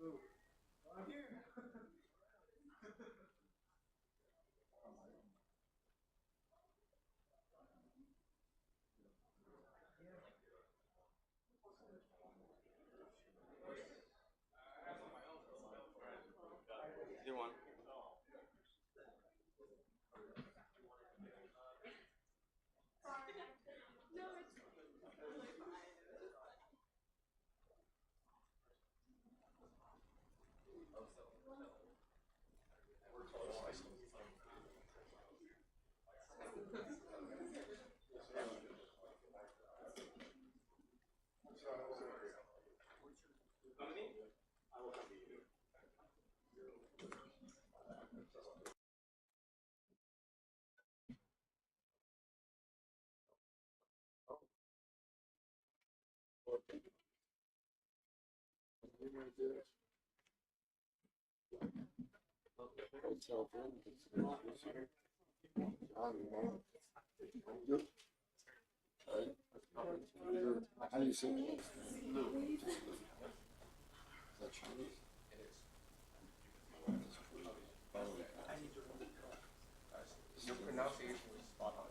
I'm here. Either one. How do you say it? Is that Chinese? Your pronunciation was spot on.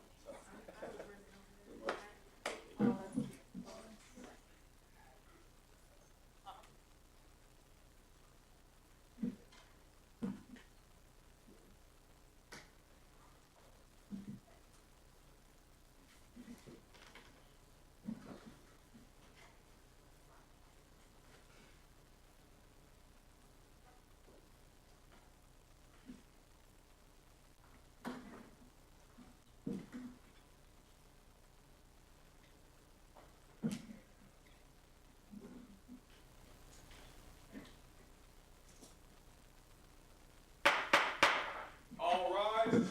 All rise.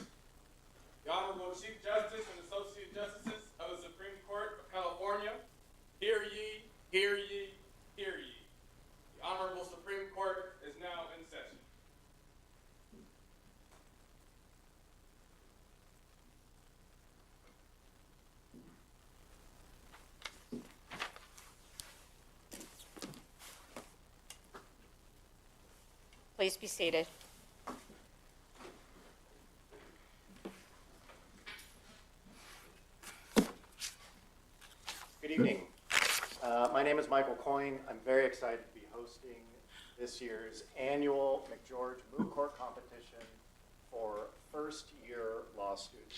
The Honorable Chief Justice and Associate Justices of the Supreme Court of California, hear ye, hear ye, hear ye. The Honorable Supreme Court is now in session. Please be seated. Good evening. My name is Michael Coyne. I'm very excited to be hosting this year's annual McGeorge Moot Court Competition for first-year law students.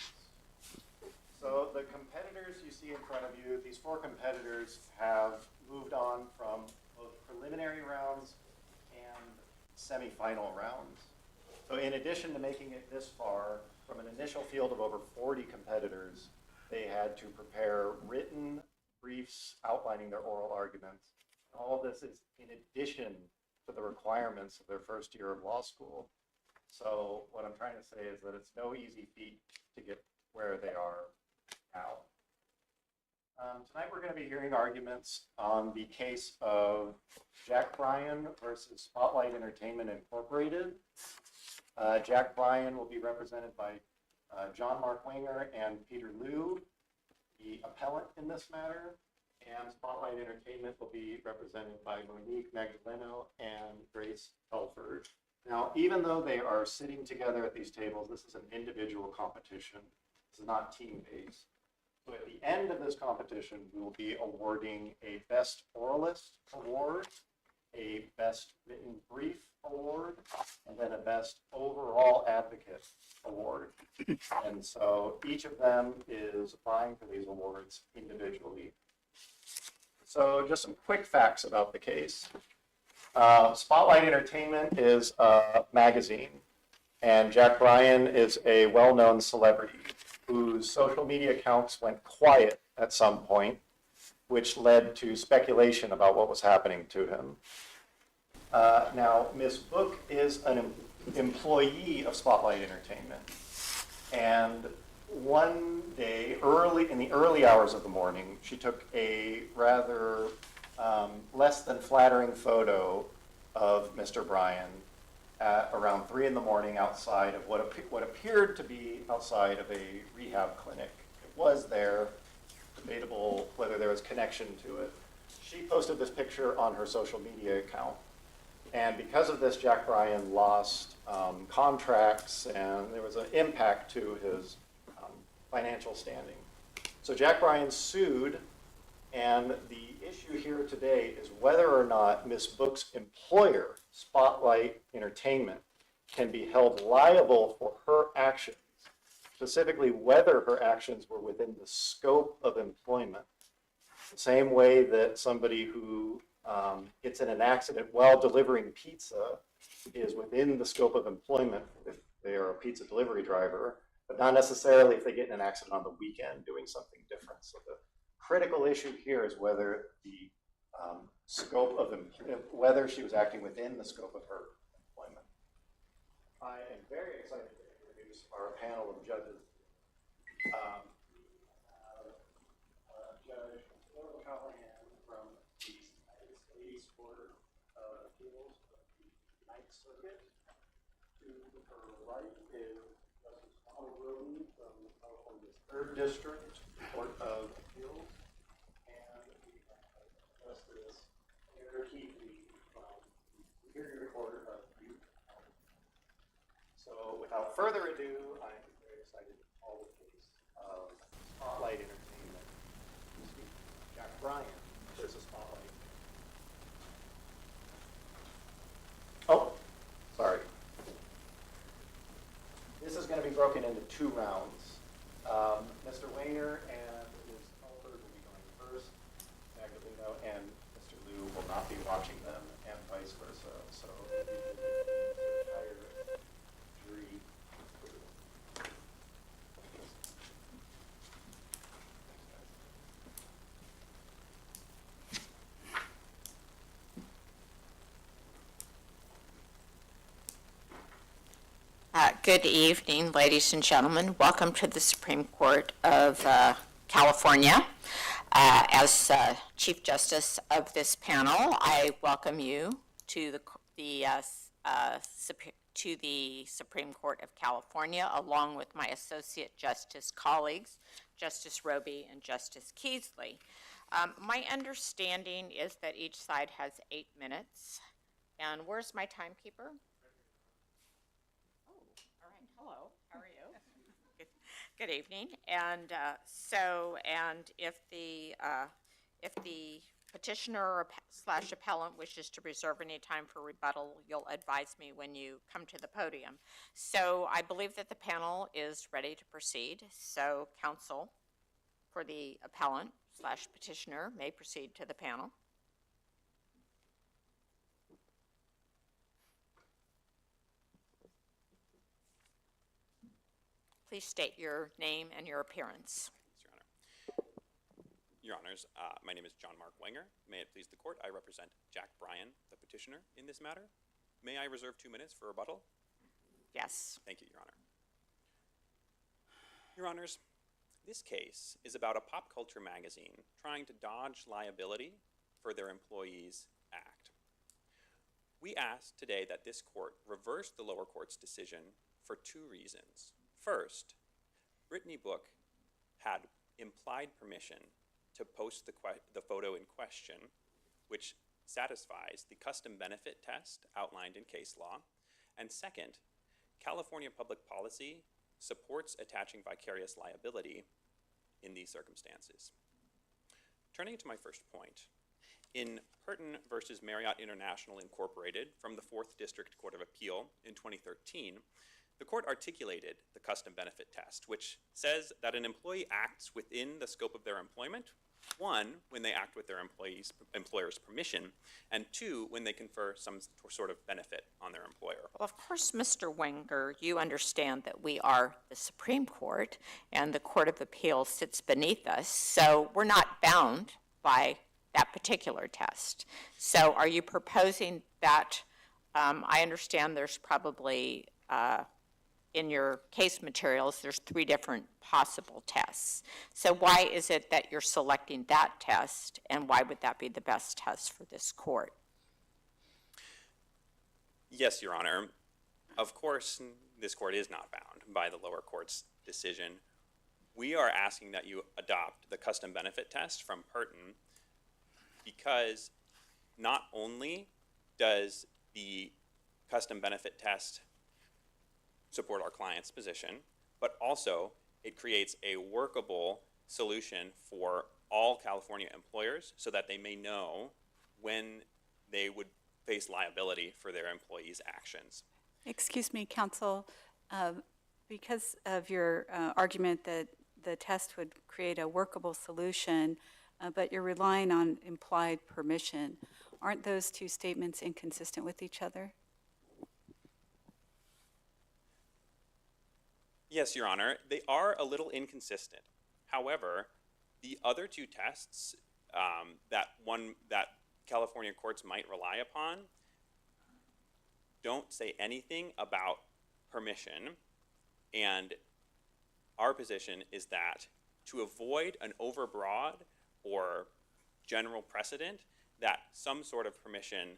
So the competitors you see in front of you, these four competitors have moved on from both preliminary rounds and semifinal rounds. So in addition to making it this far, from an initial field of over 40 competitors, they had to prepare written briefs outlining their oral arguments. All this is in addition to the requirements of their first year of law school. So what I'm trying to say is that it's no easy feat to get where they are now. Tonight we're going to be hearing arguments on the case of Jack Bryan versus Spotlight Entertainment Incorporated. Jack Bryan will be represented by John Mark Winger and Peter Liu, the appellant in this matter, and Spotlight Entertainment will be represented by Monique Magdaleno and Grace Telford. Now, even though they are sitting together at these tables, this is an individual competition. This is not team-based. So at the end of this competition, we will be awarding a Best Oralist Award, a Best Written Brief Award, and then a Best Overall Advocate Award. And so each of them is applying for these awards individually. So just some quick facts about the case. Spotlight Entertainment is a magazine, and Jack Bryan is a well-known celebrity whose social media accounts went quiet at some point, which led to speculation about what was happening to him. Now, Ms. Book is an employee of Spotlight Entertainment, and one day, in the early hours of the morning, she took a rather less than flattering photo of Mr. Bryan at around 3 in the morning outside of what appeared to be outside of a rehab clinic. It was there, debatable whether there was connection to it. She posted this picture on her social media account, And because of this, Jack Bryan lost contracts, and there was an impact to his financial standing. So Jack Bryan sued, and the issue here today is whether or not Ms. Book's employer, Spotlight Entertainment, can be held liable for her actions, specifically whether her actions were within the scope of employment. The same way that somebody who gets in an accident while delivering pizza is within the scope of employment if they are a pizza delivery driver, but not necessarily if they get in an accident on the weekend doing something different. So the critical issue here is whether the scope of whether she was acting within the scope of her employment. I am very excited to introduce our panel of judges. Judge Callahan from the United States Court of Appeals of the Ninth Circuit. To her right is Justice Donald Roden from California's 3rd District Court of Appeals, and we have Justice Eric Keeley from the Superior Court of Utah. So without further ado, I'm very excited to call the case of Spotlight Entertainment. Jack Bryan versus Spotlight. Oh, sorry. This is going to be broken into 2 rounds. Mr. Wayner and Ms. Telford will be going first. Magdaleno and Mr. Liu will not be watching them, and vice versa. So the entire jury. Good evening, ladies and gentlemen. Welcome to the Supreme Court of California. As Chief Justice of this panel, I welcome you to the Supreme Court of California, along with my Associate Justice colleagues, Justice Roby and Justice Keesley. My understanding is that each side has 8 minutes. And where's my timekeeper? Hello, how are you? Good evening. And if the petitioner / appellant wishes to reserve any time for rebuttal, you'll advise me when you come to the podium. So I believe that the panel is ready to proceed. So counsel for the appellant / petitioner may proceed to the panel. Please state your name and your appearance. Yes, Your Honors, my name is John Mark Wenger. May it please the court, I represent Jack Bryan, the petitioner in this matter. May I reserve 2 minutes for rebuttal? Yes. Thank you, Your Honor. Your Honors, this case is about a pop culture magazine trying to dodge liability for their employees' act. We ask today that this court reverse the lower court's decision for 2 reasons. First, Brittany Book had implied permission to post the photo in question, which satisfies the custom benefit test outlined in case law. And second, California public policy supports attaching vicarious liability in these circumstances. Turning to my first point, in Purton versus Marriott International Incorporated from the 4th District Court of Appeal in 2013, the court articulated the custom benefit test, which says that an employee acts within the scope of their employment, 1, when they act with their employer's permission, and 2, when they confer some sort of benefit on their employer. Well, of course, Mr. Wenger, you understand that we are the Supreme Court and the Court of Appeals sits beneath us, so we're not bound by that particular test. So are you proposing that, I understand there's probably in your case materials, there's 3 different possible tests. So why is it that you're selecting that test, and why would that be the best test for this court? Yes, Your Honor. Of course, this court is not bound by the lower court's decision. We are asking that you adopt the custom benefit test from Purton because not only does the custom benefit test support our client's position, but also it creates a workable solution for all California employers so that they may know when they would face liability for their employees' actions. Excuse me, counsel, because of your argument that the test would create a workable solution, but you're relying on implied permission, aren't those two statements inconsistent with each other? Yes, Your Honor, they are a little inconsistent. However, the other two tests that California courts might rely upon don't say anything about permission, and our position is that to avoid an overbroad or general precedent, that some sort of permission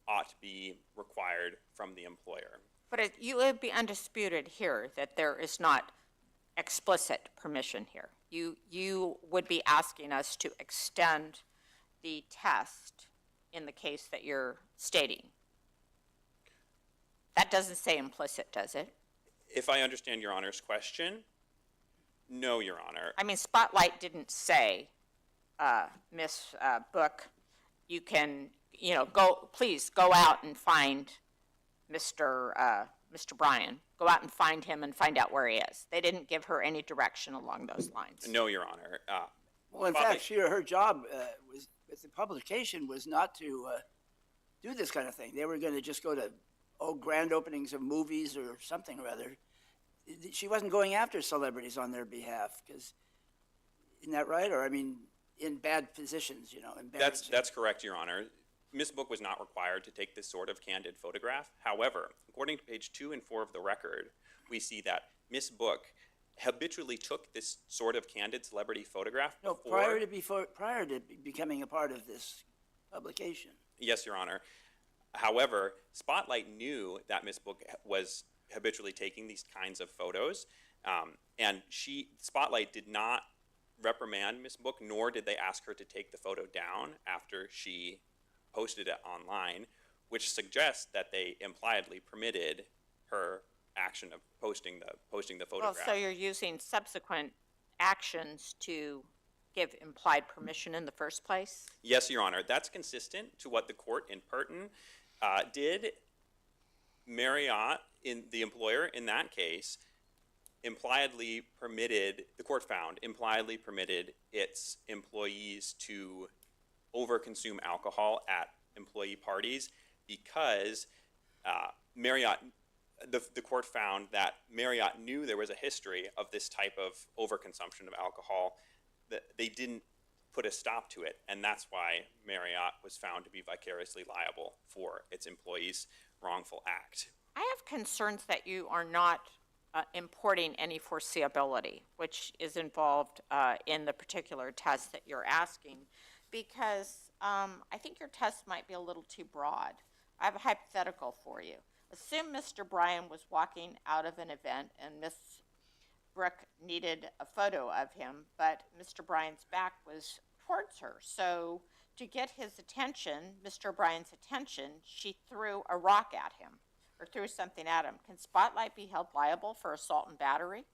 ought to be required from the employer. But you would be undisputed here that there is not explicit permission here. You would be asking us to extend the test in the case that you're stating. That doesn't say implicit, does it? If I understand Your Honor's question, no, Your Honor. I mean, Spotlight didn't say, Miss Book, you can, please go out and find Mr. Bryan. Go out and find him and find out where he is. They didn't give her any direction along those lines. No, Your Honor. Well, in fact, her job was with the publication was not to do this kind of thing. They were going to just go to grand openings of movies or something or other. She wasn't going after celebrities on their behalf, because isn't that right? Or I mean, in bad positions, in bad. That's correct, Your Honor. Ms. Book was not required to take this sort of candid photograph. However, according to page 2 and 4 of the record, we see that Ms. Book habitually took this sort of candid celebrity photograph prior to becoming a part of this publication. Yes, Your Honor. However, Spotlight knew that Ms. Book was habitually taking these kinds of photos, and Spotlight did not reprimand Ms. Book, nor did they ask her to take the photo down after she posted it online, which suggests that they impliedly permitted her action of posting the photograph. Well, so you're using subsequent actions to give implied permission in the first place? Yes, Your Honor. That's consistent to what the court in Purton did. Marriott, the employer in that case, impliedly permitted its employees to overconsume alcohol at employee parties because the court found that Marriott knew there was a history of this type of overconsumption of alcohol, that they didn't put a stop to it, and that's why Marriott was found to be vicariously liable for its employees' wrongful act. I have concerns that you are not importing any foreseeability, which is involved in the particular test that you're asking, because I think your test might be a little too broad. I have a hypothetical for you. Assume Mr. Bryan was walking out of an event and Miss Brooke needed a photo of him, but Mr. Bryan's back was towards her. So to get his attention, Mr. Bryan's attention, she threw a rock at him or threw something at him. Can Spotlight be held liable for assault and battery?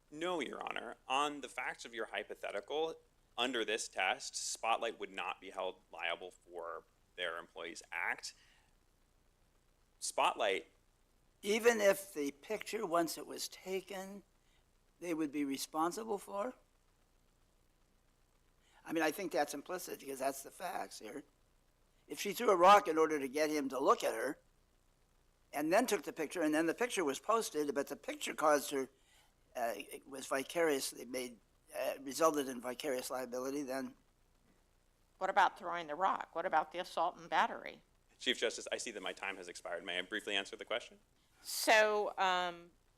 No, Your Honor. On the facts of your hypothetical, under this test, Spotlight would not be held liable for their employees' act. Spotlight, Even if the picture, once it was taken, they would be responsible for? I mean, I think that's implicit because that's the facts here. If she threw a rock in order to get him to look at her and then took the picture, and then the picture was posted, but the picture caused her, it was vicariously made, resulted in vicarious liability, then What about throwing the rock? What about the assault and battery? Chief Justice, I see that my time has expired. May I briefly answer the question? So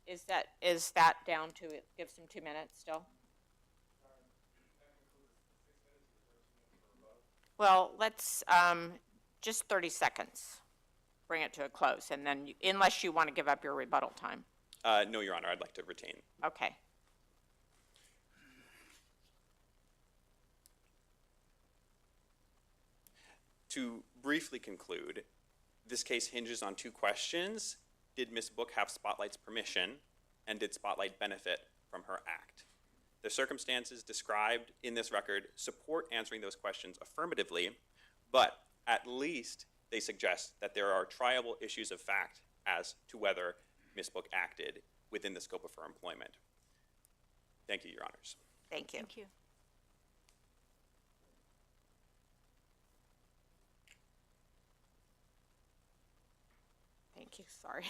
is that down to, it gives him 2 minutes still? Well, let's, just 30 seconds, bring it to a close, and then, unless you want to give up your rebuttal time. No, Your Honor, I'd like to retain. Okay. To briefly conclude, this case hinges on two questions. Did Ms. Book have Spotlight's permission, and did Spotlight benefit from her act? The circumstances described in this record support answering those questions affirmatively, but at least they suggest that there are triable issues of fact as to whether Ms. Book acted within the scope of her employment. Thank you, Your Honors. Thank you. Thank you. Thank you, sorry.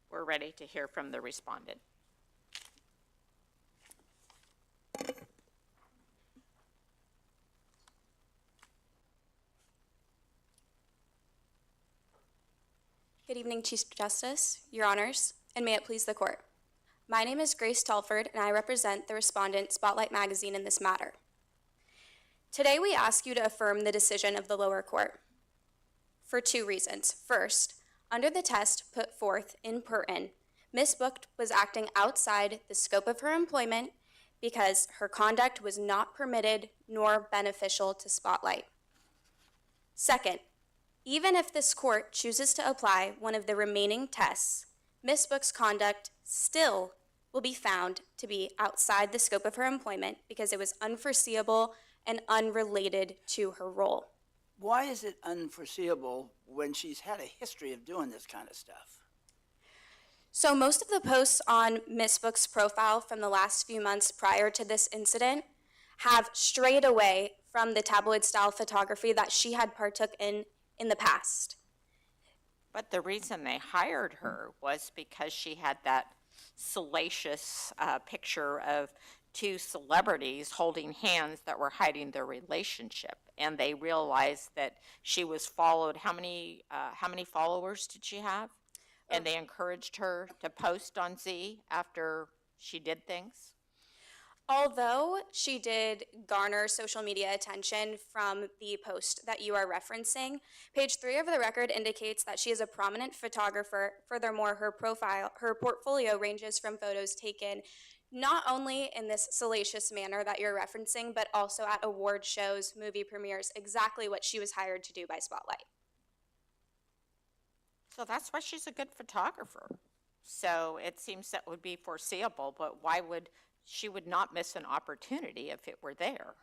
We're ready to hear from the respondent. Good evening, Chief Justice, Your Honors, and may it please the Court. My name is Grace Telford, and I represent the respondent, Spotlight Magazine, in this matter. Today, we ask you to affirm the decision of the lower court for two reasons. First, under the test put forth in Purton, Ms. Book was acting outside the scope of her employment because her conduct was not permitted nor beneficial to Spotlight. Second, even if this court chooses to apply one of the remaining tests, Ms. Book's conduct still will be found to be outside the scope of her employment because it was unforeseeable and unrelated to her role. Why is it unforeseeable when she's had a history of doing this kind of stuff? So most of the posts on Ms. Book's profile from the last few months prior to this incident have strayed away from the tabloid-style photography that she had partook in the past. But the reason they hired her was because she had that salacious picture of two celebrities holding hands that were hiding their relationship. And they realized that she was followed. How many followers did she have? And they encouraged her to post on Z after she did things? Although she did garner social media attention from the post that you are referencing, page 3 of the record indicates that she is a prominent photographer. Furthermore, her portfolio ranges from photos taken not only in this salacious manner that you're referencing, but also at award shows, movie premieres, exactly what she was hired to do by Spotlight. So that's why she's a good photographer. So it seems that would be foreseeable, but why would she would not miss an opportunity if it were there?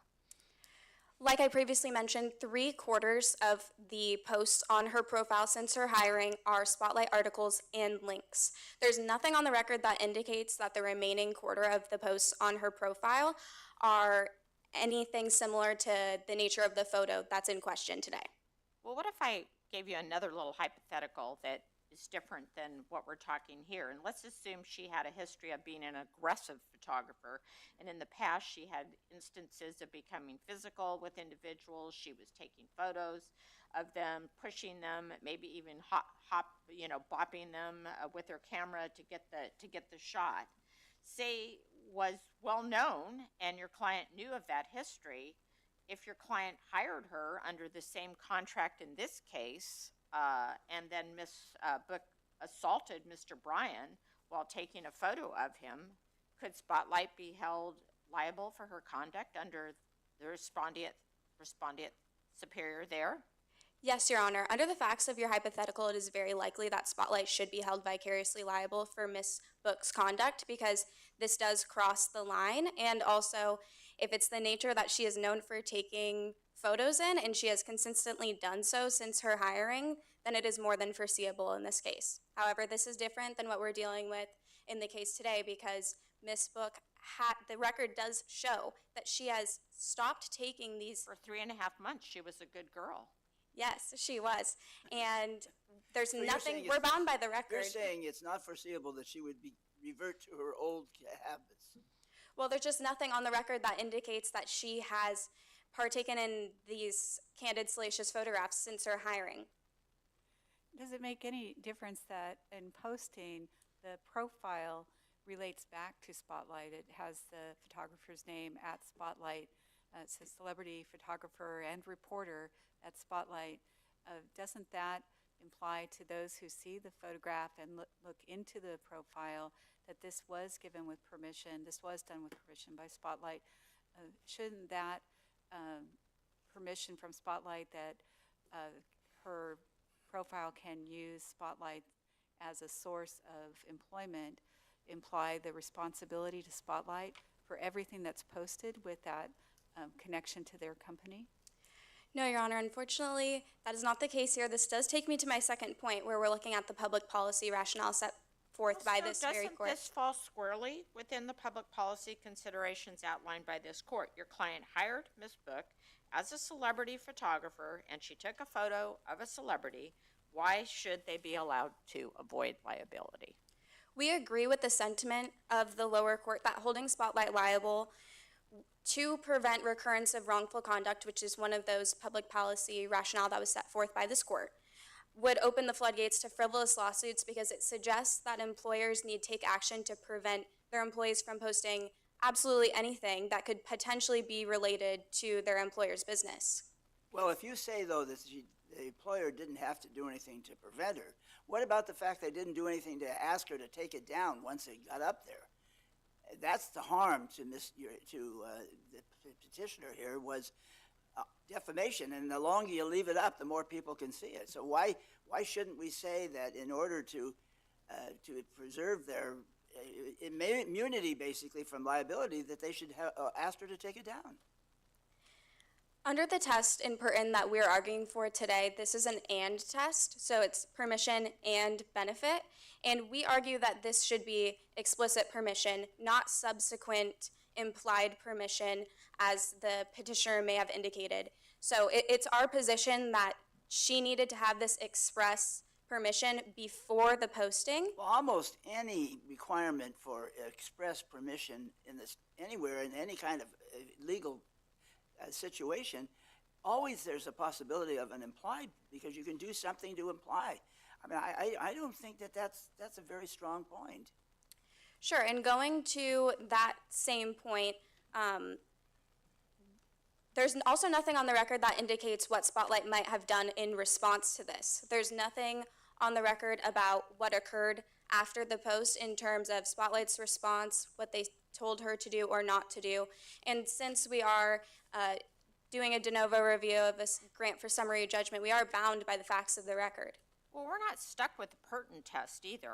Like I previously mentioned, 3/4 of the posts on her profile since her hiring are Spotlight articles and links. There's nothing on the record that indicates that the remaining quarter of the posts on her profile are anything similar to the nature of the photo that's in question today. Well, what if I gave you another little hypothetical that is different than what we're talking here? And let's assume she had a history of being an aggressive photographer, and in the past she had instances of becoming physical with individuals. She was taking photos of them, pushing them, maybe even bopping them with her camera to get the shot. Say was well known, and your client knew of that history. If your client hired her under the same contract in this case, and then Ms. Book assaulted Mr. Bryan while taking a photo of him, could Spotlight be held liable for her conduct under the respondent superior there? Yes, Your Honor. Under the facts of your hypothetical, it is very likely that Spotlight should be held vicariously liable for Ms. Book's conduct because this does cross the line. And also, if it's the nature that she is known for taking photos in, and she has consistently done so since her hiring, then it is more than foreseeable in this case. However, this is different than what we're dealing with in the case today because Ms. Book, the record does show that she has stopped taking these. For 3.5 months, she was a good girl. Yes, she was. And there's So nothing, we're bound by the record. You're saying it's not foreseeable that she would revert to her old habits. Well, there's just nothing on the record that indicates that she has partaken in these candid, salacious photographs since her hiring. Does it make any difference that in posting, the profile relates back to Spotlight? It has the photographer's name at Spotlight. It says celebrity photographer and reporter at Spotlight. Doesn't that imply to those who see the photograph and look into the profile that this was given with permission, this was done with permission by Spotlight? Shouldn't that permission from Spotlight that her profile can use Spotlight as a source of employment imply the responsibility to Spotlight for everything that's posted with that connection to their company? No, Your Honor, unfortunately, that is not the case here. This does take me to my second point, where we're looking at the public policy rationale set forth by this very court. Doesn't this fall squarely within the public policy considerations outlined by this court? Your client hired Ms. Book as a celebrity photographer, and she took a photo of a celebrity. Why should they be allowed to avoid liability? We agree with the sentiment of the lower court that holding Spotlight liable to prevent recurrence of wrongful conduct, which is one of those public policy rationale that was set forth by this court, would open the floodgates to frivolous lawsuits because it suggests that employers need to take action to prevent their employees from posting absolutely anything that could potentially be related to their employer's business. Well, if you say, though, that the employer didn't have to do anything to prevent her, what about the fact they didn't do anything to ask her to take it down once it got up there? That's the harm to the petitioner here was defamation, and the longer you leave it up, the more people can see it. So why shouldn't we say that in order to preserve their immunity, basically, from liability, that they should have asked her to take it down? Under the test in Pertin that we're arguing for today, this is an and test, so it's permission and benefit, and we argue that this should be explicit permission, not subsequent implied permission, as the petitioner may have indicated. So it's our position that she needed to have this express permission before the posting. Well, almost any requirement for express permission in this anywhere in any kind of legal situation, always there's a possibility of an implied, because you can do something to imply. I mean, I don't think that's a very strong point. Sure, and going to that same point, there's also nothing on the record that indicates what Spotlight might have done in response to this. There's nothing on the record about what occurred after the post in terms of Spotlight's response, what they told her to do or not to do. And since we are doing a de novo review of this grant for summary judgment, we are bound by the facts of the record. Well, we're not stuck with the Pertin test either.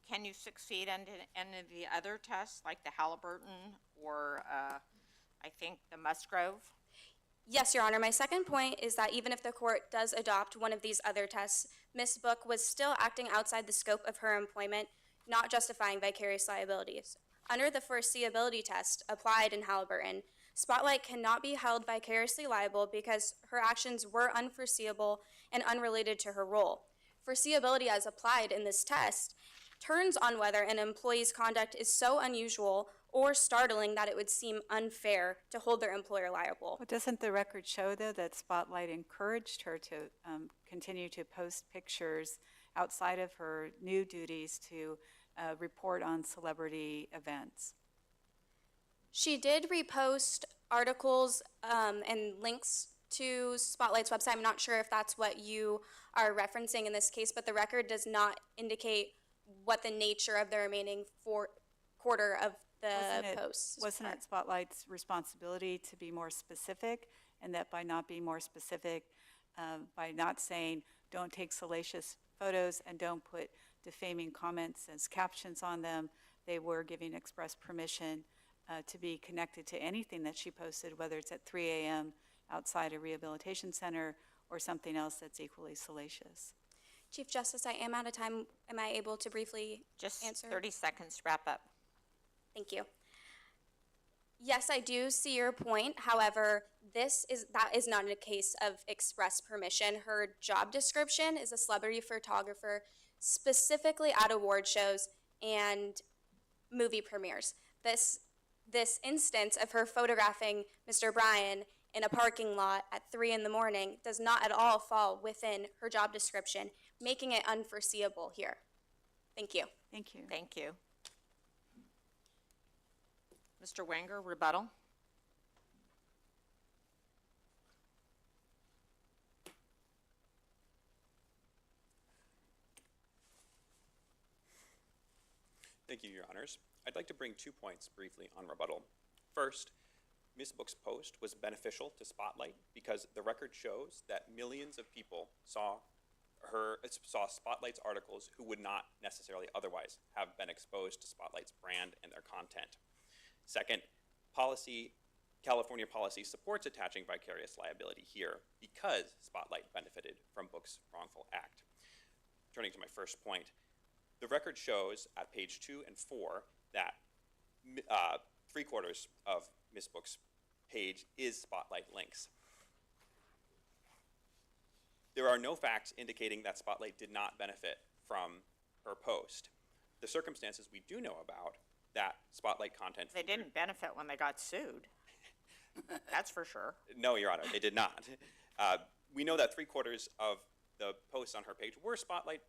Can you succeed in any of the other tests, like the Halliburton or I think the Musgrove? Yes, Your Honor. My second point is that even if the court does adopt one of these other tests, Ms. Book was still acting outside the scope of her employment, not justifying vicarious liabilities. Under the foreseeability test applied in Halliburton, Spotlight cannot be held vicariously liable because her actions were unforeseeable and unrelated to her role. Foreseeability as applied in this test turns on whether an employee's conduct is so unusual or startling that it would seem unfair to hold their employer liable. Well, doesn't the record show, though, that Spotlight encouraged her to continue to post pictures outside of her new duties to report on celebrity events? She did repost articles and links to Spotlight's website. I'm not sure if that's what you are referencing in this case, but the record does not indicate what the nature of the remaining quarter of the posts. Wasn't it Spotlight's responsibility to be more specific, and that by not being more specific, by not saying don't take salacious photos and don't put defaming comments as captions on them, they were giving express permission to be connected to anything that she posted, whether it's at 3 a.m. outside a rehabilitation center or something else that's equally salacious? Chief Justice, I am out of time. Am I able to briefly Just answer? 30 seconds to wrap up. Thank you. Yes, I do see your point. However, that is not a case of express permission. Her job description is a celebrity photographer, specifically at award shows and movie premieres. This instance of her photographing Mr. Bryan in a parking lot at 3 a.m. does not at all fall within her job description, making it unforeseeable here. Thank you. Thank you. Thank you. Mr. Wenger, rebuttal. Thank you, Your Honors. I'd like to bring 2 points briefly on rebuttal. First, Ms. Book's post was beneficial to Spotlight because the record shows that millions of people saw Spotlight's articles who would not necessarily otherwise have been exposed to Spotlight's brand and their content. Second, California policy supports attaching vicarious liability here because Spotlight benefited from Book's wrongful act. Turning to my first point, the record shows at page 2 and 4 that 3/4 of Ms. Book's page is Spotlight links. There are no facts indicating that Spotlight did not benefit from her post. The circumstances we do know about that Spotlight content. They didn't benefit when they got sued. That's for sure. No, Your Honor, they did not. We know that 3/4 of the posts on her page were Spotlight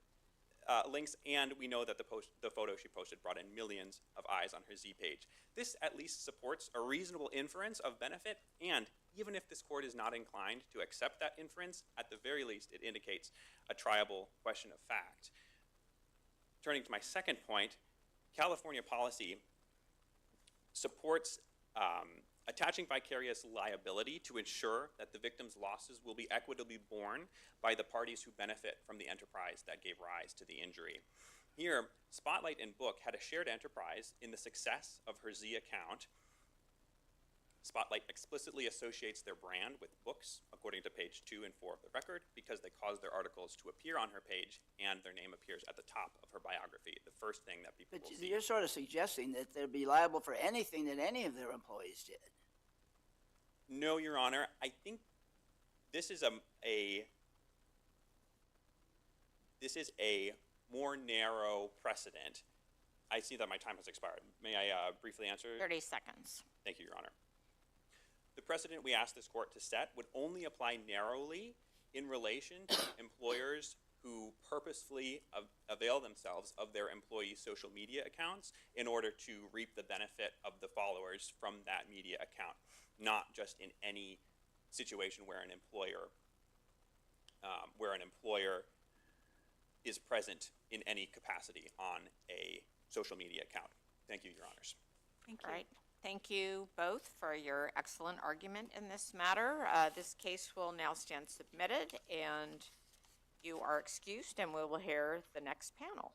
links, and we know that the photo she posted brought in millions of eyes on her Z page. This at least supports a reasonable inference of benefit, and even if this court is not inclined to accept that inference, at the very least it indicates a triable question of fact. Turning to my second point, California policy supports attaching vicarious liability to ensure that the victim's losses will be equitably borne by the parties who benefit from the enterprise that gave rise to the injury. Here, Spotlight and Book had a shared enterprise in the success of her Z account. Spotlight explicitly associates their brand with Books, according to page 2 and 4 of the record, because they cause their articles to appear on her page and their name appears at the top of her biography, the first thing that people will see. But you're sort of suggesting that they'd be liable for anything that any of their employees did. No, Your Honor. I think this is a more narrow precedent. I see that my time has expired. May I briefly answer? 30 seconds. Thank you, Your Honor. The precedent we asked this court to set would only apply narrowly in relation to employers who purposefully avail themselves of their employees' social media accounts in order to reap the benefit of the followers from that media account, not just in any situation where an employer is present in any capacity on a social media account. Thank you, Your Honors. Thank you. All right. Thank you both for your excellent argument in this matter. This case will now stand submitted, and you are excused, and we will hear the next panel.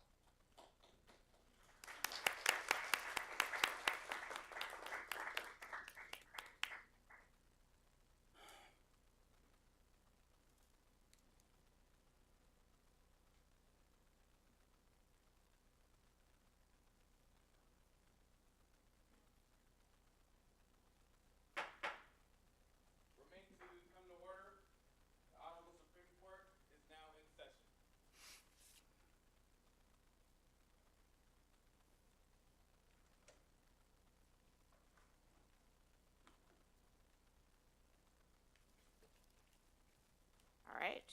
All right.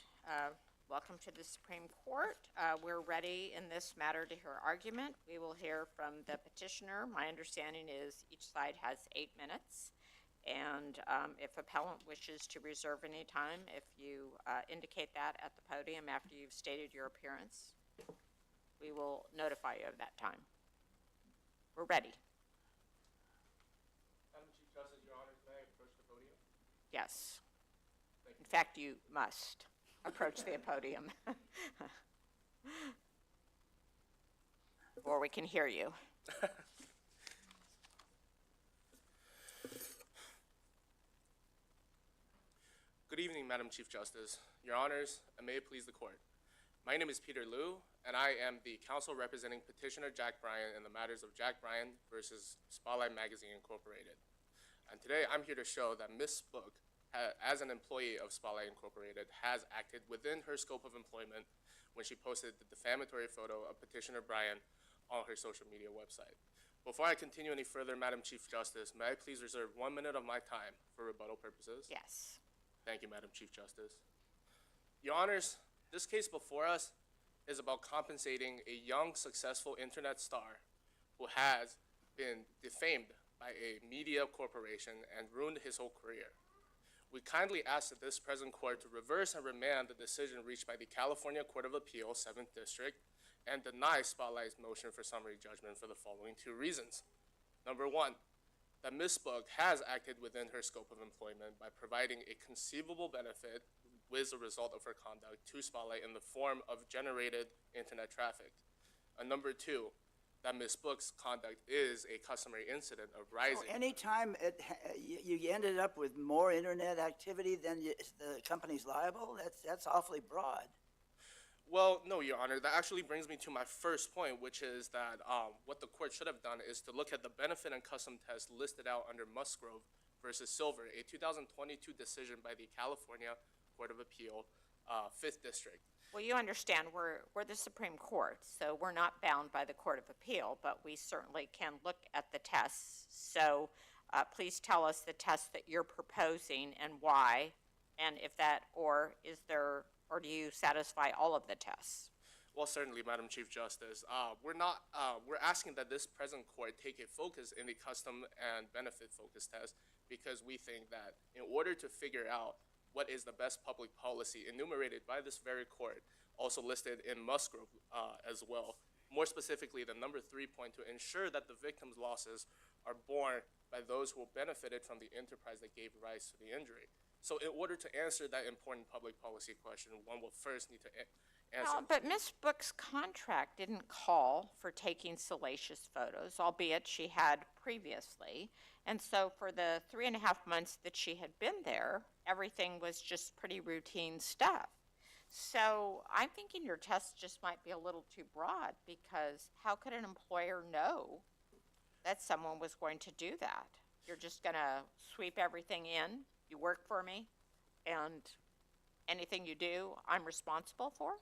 Welcome to the Supreme Court. We're ready in this matter to hear argument. We will hear from the petitioner. My understanding is each side has 8 minutes. And if appellant wishes to reserve any time, if you indicate that at the podium after you've stated your appearance, we will notify you of that time. We're ready. Madam Chief Justice, Your Honors, may I approach the podium? Yes. In fact, you must approach the podium. Or we can hear you. Good evening, Madam Chief Justice, Your Honors, and may it please the Court. My name is Peter Liu, and I am the counsel representing petitioner Jack Bryan in the matters of Jack Bryan versus Spotlight Magazine Incorporated. And today I'm here to show that Ms. Book, as an employee of Spotlight Incorporated, has acted within her scope of employment when she posted the defamatory photo of petitioner Bryan on her social media website. Before I continue any further, Madam Chief Justice, may I please reserve 1 minute of my time for rebuttal purposes? Yes. Thank you, Madam Chief Justice. Your Honors, this case before us is about compensating a young, successful internet star who has been defamed by a media corporation and ruined his whole career. We kindly ask that this present court to reverse and remand the decision reached by the California Court of Appeals, 7th District, and deny Spotlight's motion for summary judgment for the following 2 reasons. Number 1, that Ms. Book has acted within her scope of employment by providing a conceivable benefit as a result of her conduct to Spotlight in the form of generated internet traffic. Number two, that Ms. Book's conduct is a customary incident of rising. Anytime you ended up with more internet activity than the company's liable, that's awfully broad. Well, no, Your Honor. That actually brings me to my first point, which is that what the court should have done is to look at the benefit and custom test listed out under Musgrove versus Silver, a 2022 decision by the California Court of Appeal, 5th District. Well, you understand, we're the Supreme Court, so we're not bound by the Court of Appeal, but we certainly can look at the tests. So please tell us the test that you're proposing and why, and if that, or do you satisfy all of the tests? Well, certainly, Madam Chief Justice. We're asking that this present court take a focus in the custom and benefit focus test because we think that in order to figure out what is the best public policy enumerated by this very court, also listed in Musgrove as well. More specifically, the number 3 point, to ensure that the victim's losses are borne by those who benefited from the enterprise that gave rise to the injury. So in order to answer that important public policy question, one will first need to answer. Well, but Ms. Book's contract didn't call for taking salacious photos, albeit she had previously. And so for the 3.5 months that she had been there, everything was just pretty routine stuff. So I'm thinking your test just might be a little too broad, because how could an employer know that someone was going to do that? You're just going to sweep everything in, you work for me, and anything you do, I'm responsible for?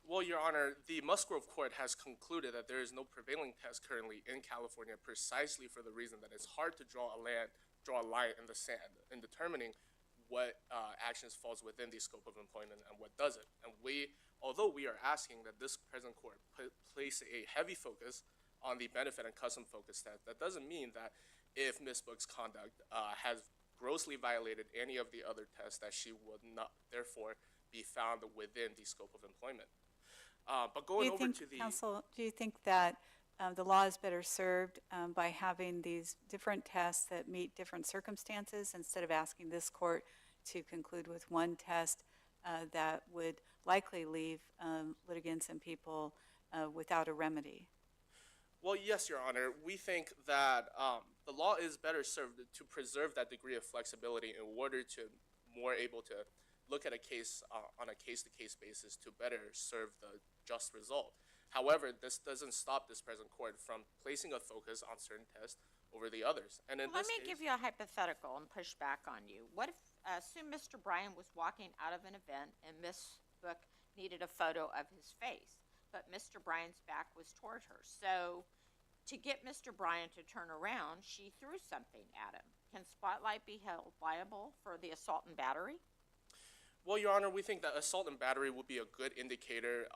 Well, Your Honor, the Musgrove Court has concluded that there is no prevailing test currently in California precisely for the reason that it's hard to draw a line in the sand in determining what actions falls within the scope of employment and what doesn't. And although we are asking that this present court place a heavy focus on the benefit and custom focus test, that doesn't mean that if Ms. Book's conduct has grossly violated any of the other tests, that she would not therefore be found within the scope of employment. But going over to the Counsel, do you think that the law is better served by having these different tests that meet different circumstances instead of asking this court to conclude with one test that would likely leave litigants and people without a remedy? Well, yes, Your Honor. We think that the law is better served to preserve that degree of flexibility in order to more able to look at a case on a case-to-case basis to better serve the just result. However, this doesn't stop this present court from placing a focus on certain tests over the others. And in Let this me case, give you a hypothetical and push back on you. What if, assume Mr. Bryan was walking out of an event and Miss Book needed a photo of his face, but Mr. Bryan's back was toward her. So to get Mr. Bryan to turn around, she threw something at him. Can Spotlight be held liable for the assault and battery? well, Your Honor, we think that assault and battery would be a good indicator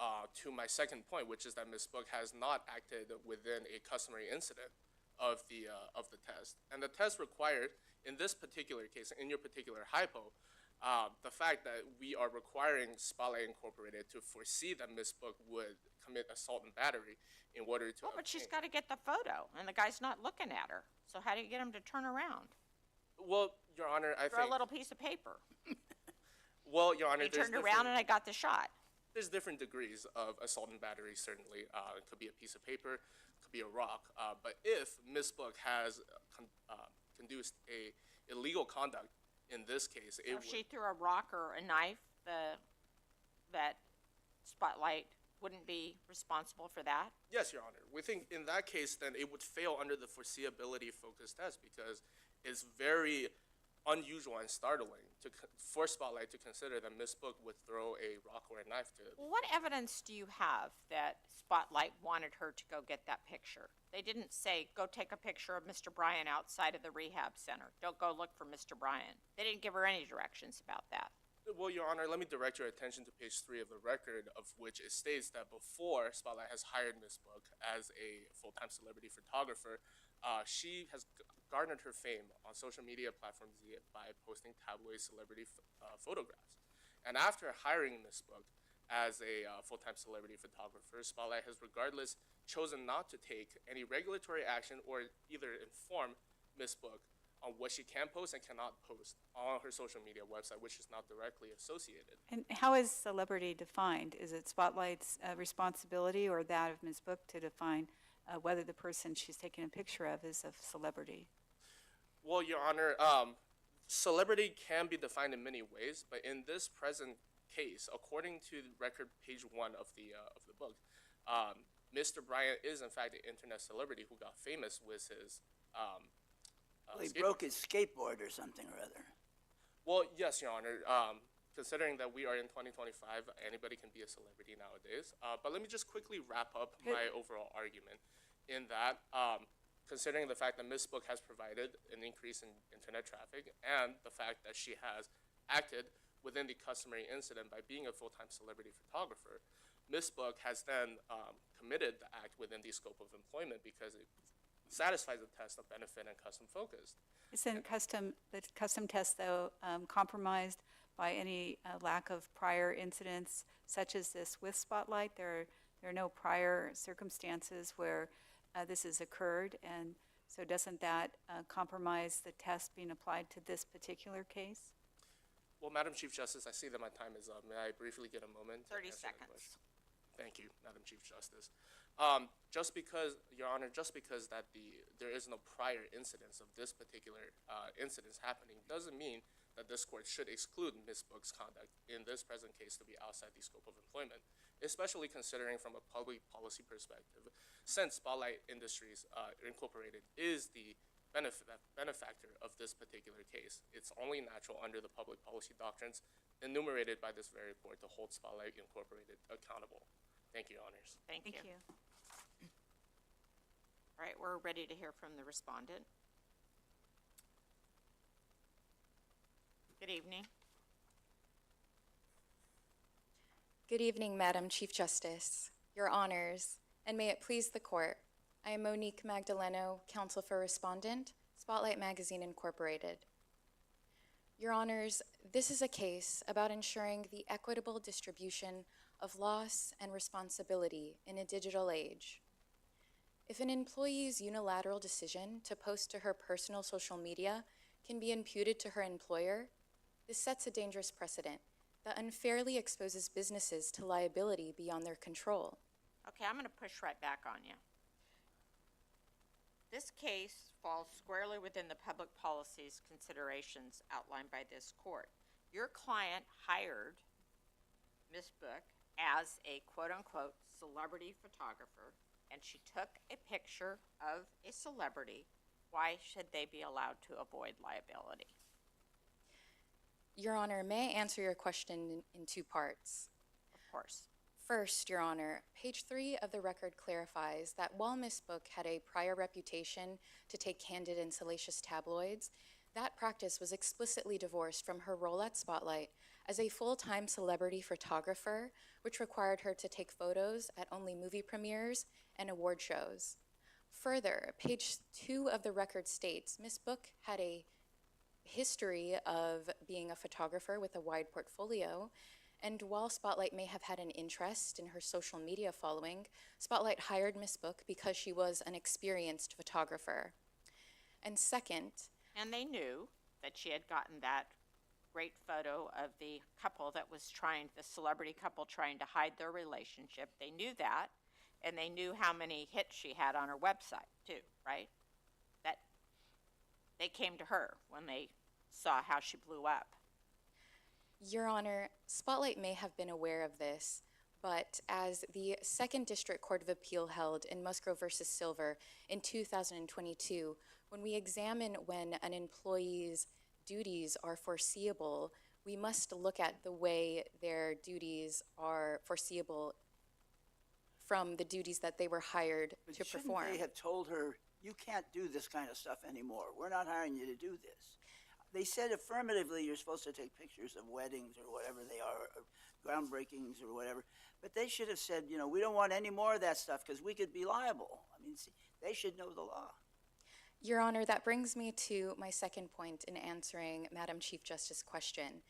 to my second point, which is that Ms. Book has not acted within a customary incident of the test. And the test required, in this particular case, in your particular hypo, the fact that we are requiring Spotlight Incorporated to foresee that Ms. Book would commit assault and battery in order to Well, but she's got to get the photo, and the guy's not looking at her. So how do you get him to turn around? Well, Your Honor, I Throw think... a little piece of paper. Well, Your Honor, He turned around and I got the shot. There's different degrees of assault and battery, certainly. It could be a piece of paper, it could be a rock. But if Ms. Book has conduced a illegal conduct in this case, So if she threw a rock or a knife, that Spotlight wouldn't be responsible for that? Yes, Your Honor. We think in that case, then it would fail under the foreseeability focus test because it's very unusual and startling for Spotlight to consider that Ms. Book would throw a rock or a knife to Well, what evidence do you have that Spotlight wanted her to go get that picture? They didn't say, go take a picture of Mr. Bryan outside of the rehab center. Don't go look for Mr. Bryan. They didn't give her any directions about that. Well, Your Honor, let me direct your attention to page 3 of the record, of which it states that before Spotlight has hired Ms. Book as a full-time celebrity photographer, she has garnered her fame on social media platforms by posting tabloid celebrity photographs. And after hiring Ms. Book as a full-time celebrity photographer, Spotlight has regardless chosen not to take any regulatory action or either inform Ms. Book on what she can post and cannot post on her social media website, which is not directly associated. And how is celebrity defined? Is it Spotlight's responsibility or that of Ms. Book to define whether the person she's taking a picture of is a celebrity? Well, Your Honor, celebrity can be defined in many ways, but in this present case, according to record page 1 of the book, Mr. Bryant is in fact an internet celebrity who got famous with his. He broke his skateboard or something or other. Well, yes, Your Honor. Considering that we are in 2025, anybody can be a celebrity nowadays. But let me just quickly wrap up my overall argument in that, considering the fact that Ms. Book has provided an increase in internet traffic and the fact that she has acted within the customary incident by being a full-time celebrity photographer, Ms. Book has then committed the act within the scope of employment because it satisfies the test of benefit and custom focused. Isn't the custom test, though, compromised by any lack of prior incidents such as this with Spotlight? There are no prior circumstances where this has occurred, and so doesn't that compromise the test being applied to this particular case? Well, Madam Chief Justice, I see that my time is up. May I briefly get a moment? to 30 answer the seconds. question? Thank you, Madam Chief Justice. Just because, Your Honor, that there is no prior incidents of this particular incidents happening doesn't mean that this court should exclude Ms. Book's conduct in this present case to be outside the scope of employment, especially considering from a public policy perspective, since Spotlight Industries Incorporated is the benefactor of this particular case. It's only natural under the public policy doctrines enumerated by this very court to hold Spotlight Incorporated accountable. Thank you, Your Honors. Thank you. All right, we're ready to hear from the respondent. Good evening. Good evening, Madam Chief Justice, Your Honors, and may it please the Court. I am Monique Magdaleno, Counsel for Respondent, Spotlight Magazine Incorporated. Your Honors, this is a case about ensuring the equitable distribution of loss and responsibility in a digital age. If an employee's unilateral decision to post to her personal social media can be imputed to her employer, this sets a dangerous precedent that unfairly exposes businesses to liability beyond their control. Okay, I'm going to push right back on you. This case falls squarely within the public policies considerations outlined by this court. Your client hired Ms. Book as a quote-unquote celebrity photographer, and she took a picture of a celebrity. Why should they be allowed to avoid liability? Your Honor, may I answer your question in 2 parts? Of course. First, Your Honor, page 3 of the record clarifies that while Ms. Book had a prior reputation to take candid and salacious tabloids, that practice was explicitly divorced from her role at Spotlight as a full-time celebrity photographer, which required her to take photos at only movie premieres and award shows. Further, page 2 of the record states Ms. Book had a history of being a photographer with a wide portfolio, and while Spotlight may have had an interest in her social media following, Spotlight hired Ms. Book because she was an experienced photographer. And second, And they knew that she had gotten that great photo of the couple that was the celebrity couple trying to hide their relationship. They knew that, and they knew how many hits she had on her website too, right? That they came to her when they saw how she blew up. Your Honor, Spotlight may have been aware of this, but as the Second District Court of Appeal held in Musgrove v. Silver in 2022, when we examine when an employee's duties are foreseeable, we must look at the way their duties are foreseeable from the duties that they were hired But to shouldn't perform. they have told her, you can't do this kind of stuff anymore. We're not hiring you to do this. They said affirmatively you're supposed to take pictures of weddings or whatever they are, or groundbreakings or whatever. But they should have said, we don't want any more of that stuff because we could be liable. I mean, see, they should know the law. Your Honor, that brings me to my second point in answering Madam Chief Justice's question.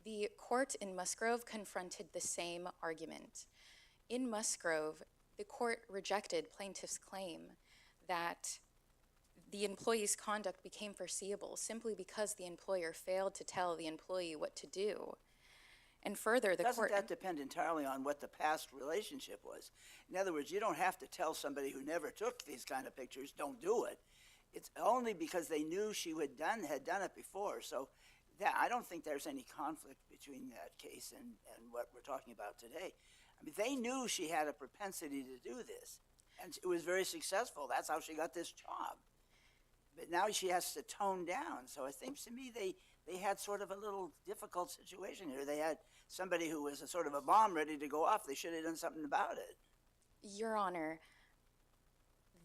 The court in Musgrove confronted the same argument. In Musgrove, the court rejected plaintiff's claim that the employee's conduct became foreseeable simply because the employer failed to tell the employee what to do. And further, the Doesn't court... that depend entirely on what the past relationship was? In other words, you don't have to tell somebody who never took these kind of pictures, don't do it. It's only because they knew she had done it before. So that, I don't think there's any conflict between that case and what we're talking about today. I mean, they knew she had a propensity to do this, and it was very successful. That's how she got this job. But now she has to tone down. So it seems to me they had sort of a little difficult situation here. They had somebody who was a sort of a bomb ready to go off. They should have done something about it. Your Honor,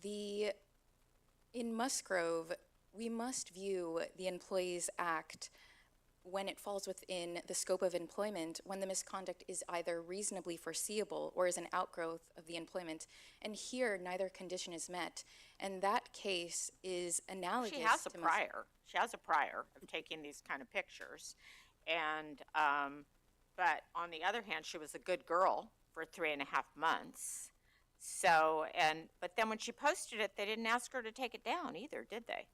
in Musgrove, we must view the employee's act when it falls within the scope of employment, when the misconduct is either reasonably foreseeable or is an outgrowth of the employment. And here, neither condition is met. And that case is analogous She has a to prior. She has a prior of taking these kind of pictures. And, but on the other hand, she was a good girl for 3.5 months. So, but then when she posted it, they didn't ask her to take it down either, did they?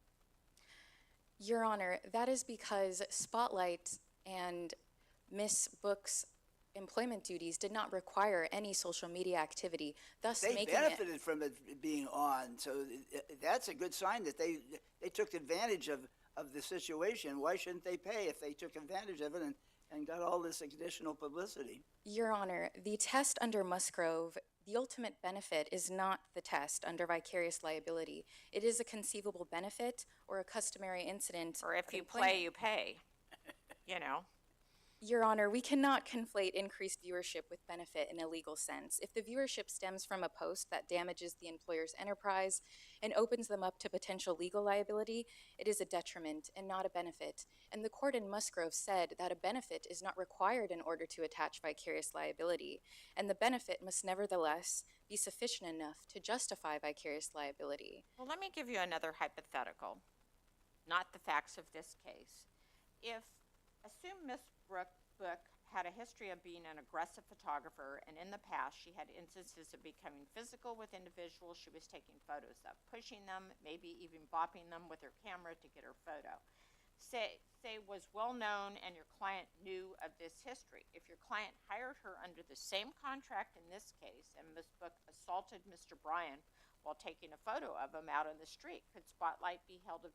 Your Honor, that is because Spotlight and Miss Book's employment duties did not require any social media activity, thus They making benefited from it being on, so that's a good sign that they took advantage of the situation. Why shouldn't they pay if they took advantage of it and got all this additional publicity? Your Honor, the test under Musgrove, the ultimate benefit is not the test under vicarious liability. It is a conceivable benefit or a customary incident. Or if of you employment. play, you pay, you know? Your Honor, we cannot conflate increased viewership with benefit in a legal sense. If the viewership stems from a post that damages the employer's enterprise and opens them up to potential legal liability, it is a detriment and not a benefit. And the court in Musgrove said that a benefit is not required in order to attach vicarious liability, and the benefit must nevertheless be sufficient enough to justify vicarious liability. Well, let me give you another hypothetical, not the facts of this case. Assume Miss Book had a history of being an aggressive photographer, and in the past she had instances of becoming physical with individuals she was taking photos of, pushing them, maybe even bopping them with her camera to get her photo. Say was well known and your client knew of this history. If your client hired her under the same contract in this case and Miss Book assaulted Mr. Bryan while taking a photo of him out on the street, could Spotlight be held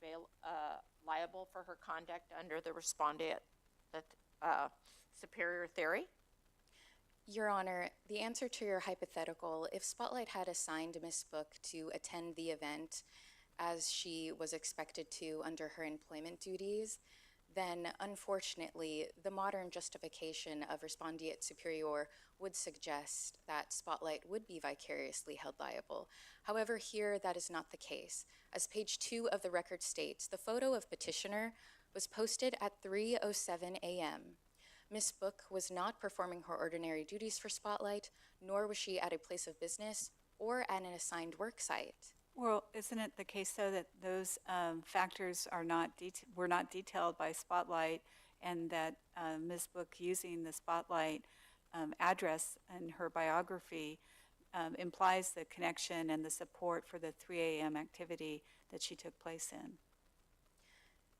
liable for her conduct under the respondent superior theory? Your Honor, the answer to your hypothetical, if Spotlight had assigned Miss Book to attend the event as she was expected to under her employment duties, then unfortunately the modern justification of respondeat superior would suggest that Spotlight would be vicariously held liable. However, here that is not the case. As page 2 of the record states, the photo of petitioner was posted at 3:07 a.m. Miss Book was not performing her ordinary duties for Spotlight, nor was she at a place of business or at an assigned work site. Well, isn't it the case, though, that those factors are were not detailed by Spotlight, and that Ms. Book using the Spotlight address in her biography implies the connection and the support for the 3 a.m. activity that she took place in?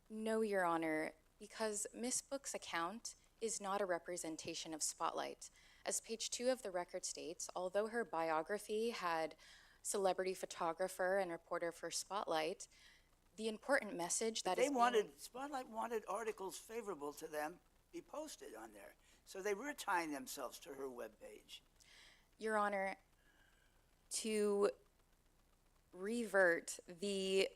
No, Your Honor, because Miss Book's account is not a representation of Spotlight. As page 2 of the record states, although her biography had celebrity photographer and reporter for Spotlight, the important message that Spotlight wanted articles favorable to them be posted on there. So they were tying themselves to her webpage. Your Honor, to revert, the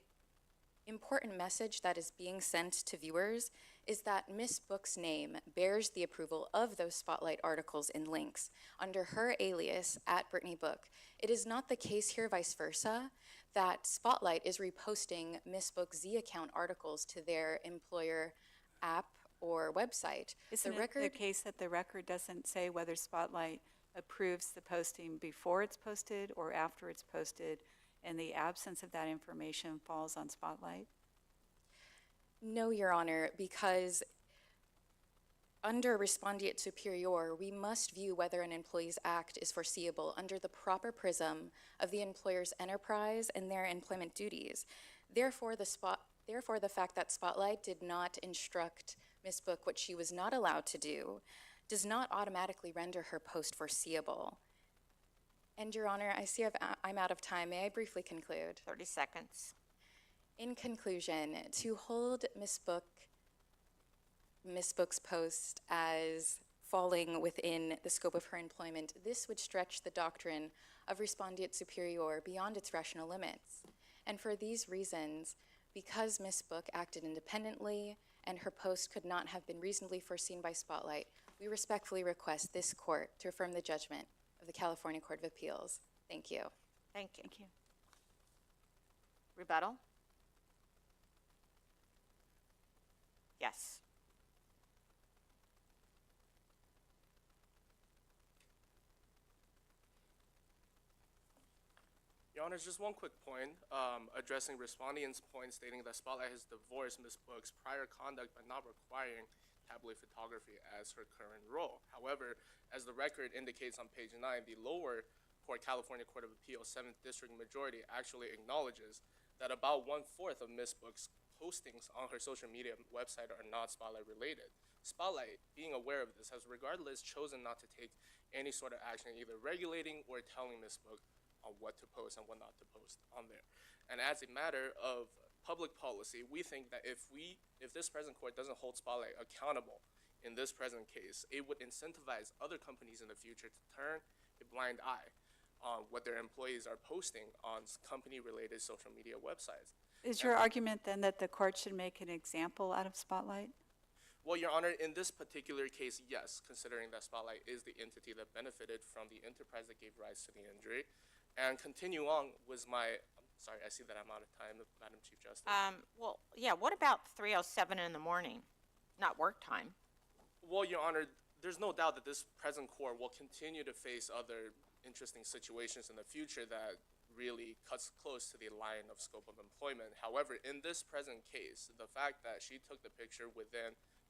important message that is being sent to viewers is that Miss Book's name bears the approval of those Spotlight articles and links under her alias at Brittany Book. It is not the case here, vice versa, that Spotlight is reposting Miss Book's Z account articles to their employer app or website. Isn't it the case that the record doesn't say whether Spotlight approves the posting before it's posted or after it's posted, and the absence of that information falls on Spotlight? No, Your Honor, because under respondeat superior, we must view whether an employee's act is foreseeable under the proper prism of the employer's enterprise and their employment duties. Therefore, the fact that Spotlight did not instruct Ms. Book what she was not allowed to do does not automatically render her post foreseeable. And Your Honor, I see I'm out of time. May I briefly conclude? 30 seconds. In conclusion, to hold Ms. Book's post as falling within the scope of her employment, this would stretch the doctrine of respondeat superior beyond its rational limits. And for these reasons, because Ms. Book acted independently and her post could not have been reasonably foreseen by Spotlight, we respectfully request this court to affirm the judgment of the California Court of Appeals. Thank you. Thank you. Thank you. Rebuttal? Yes. Your Honor, just one quick point, addressing respondent's point stating that Spotlight has divorced Ms. Book's prior conduct by not requiring tabloid photography as her current role. However, as the record indicates on page 9, the lower court, California Court of Appeals, 7th District majority actually acknowledges that about 1/4 of Ms. Book's postings on her social media website are not Spotlight related. Spotlight, being aware of this, has regardless chosen not to take any sort of action, either regulating or telling Ms. Book on what to post and what not to post on there. And as a matter of public policy, we think that if this present court doesn't hold Spotlight accountable in this present case, it would incentivize other companies in the future to turn a blind eye on what their employees are posting on company-related social media websites. Is your argument then that the court should make an example out of Spotlight? Well, Your Honor, in this particular case, yes, considering that Spotlight is the entity that benefited from the enterprise that gave rise to the injury. And continue on was I'm sorry, I see that I'm out of time, Madam Chief Justice. Well, yeah, what about 3:07 in the morning? Not work time. Well, Your Honor, there's no doubt that this present court will continue to face other interesting situations in the future that really cuts close to the line of scope of employment. However, in this present case, the fact that she took the picture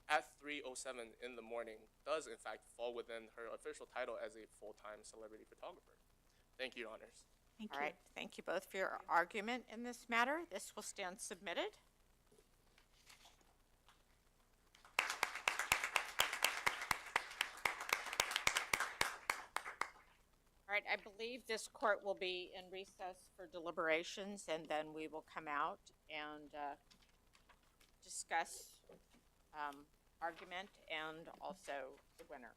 at 3:07 in the morning does in fact fall within her official title as a full-time celebrity photographer. Thank you, Your Honors. Thank All you. right, thank you both for your argument in this matter. This will stand submitted. All right, I believe this court will be in recess for deliberations, and then we will come out and discuss argument and also the winner.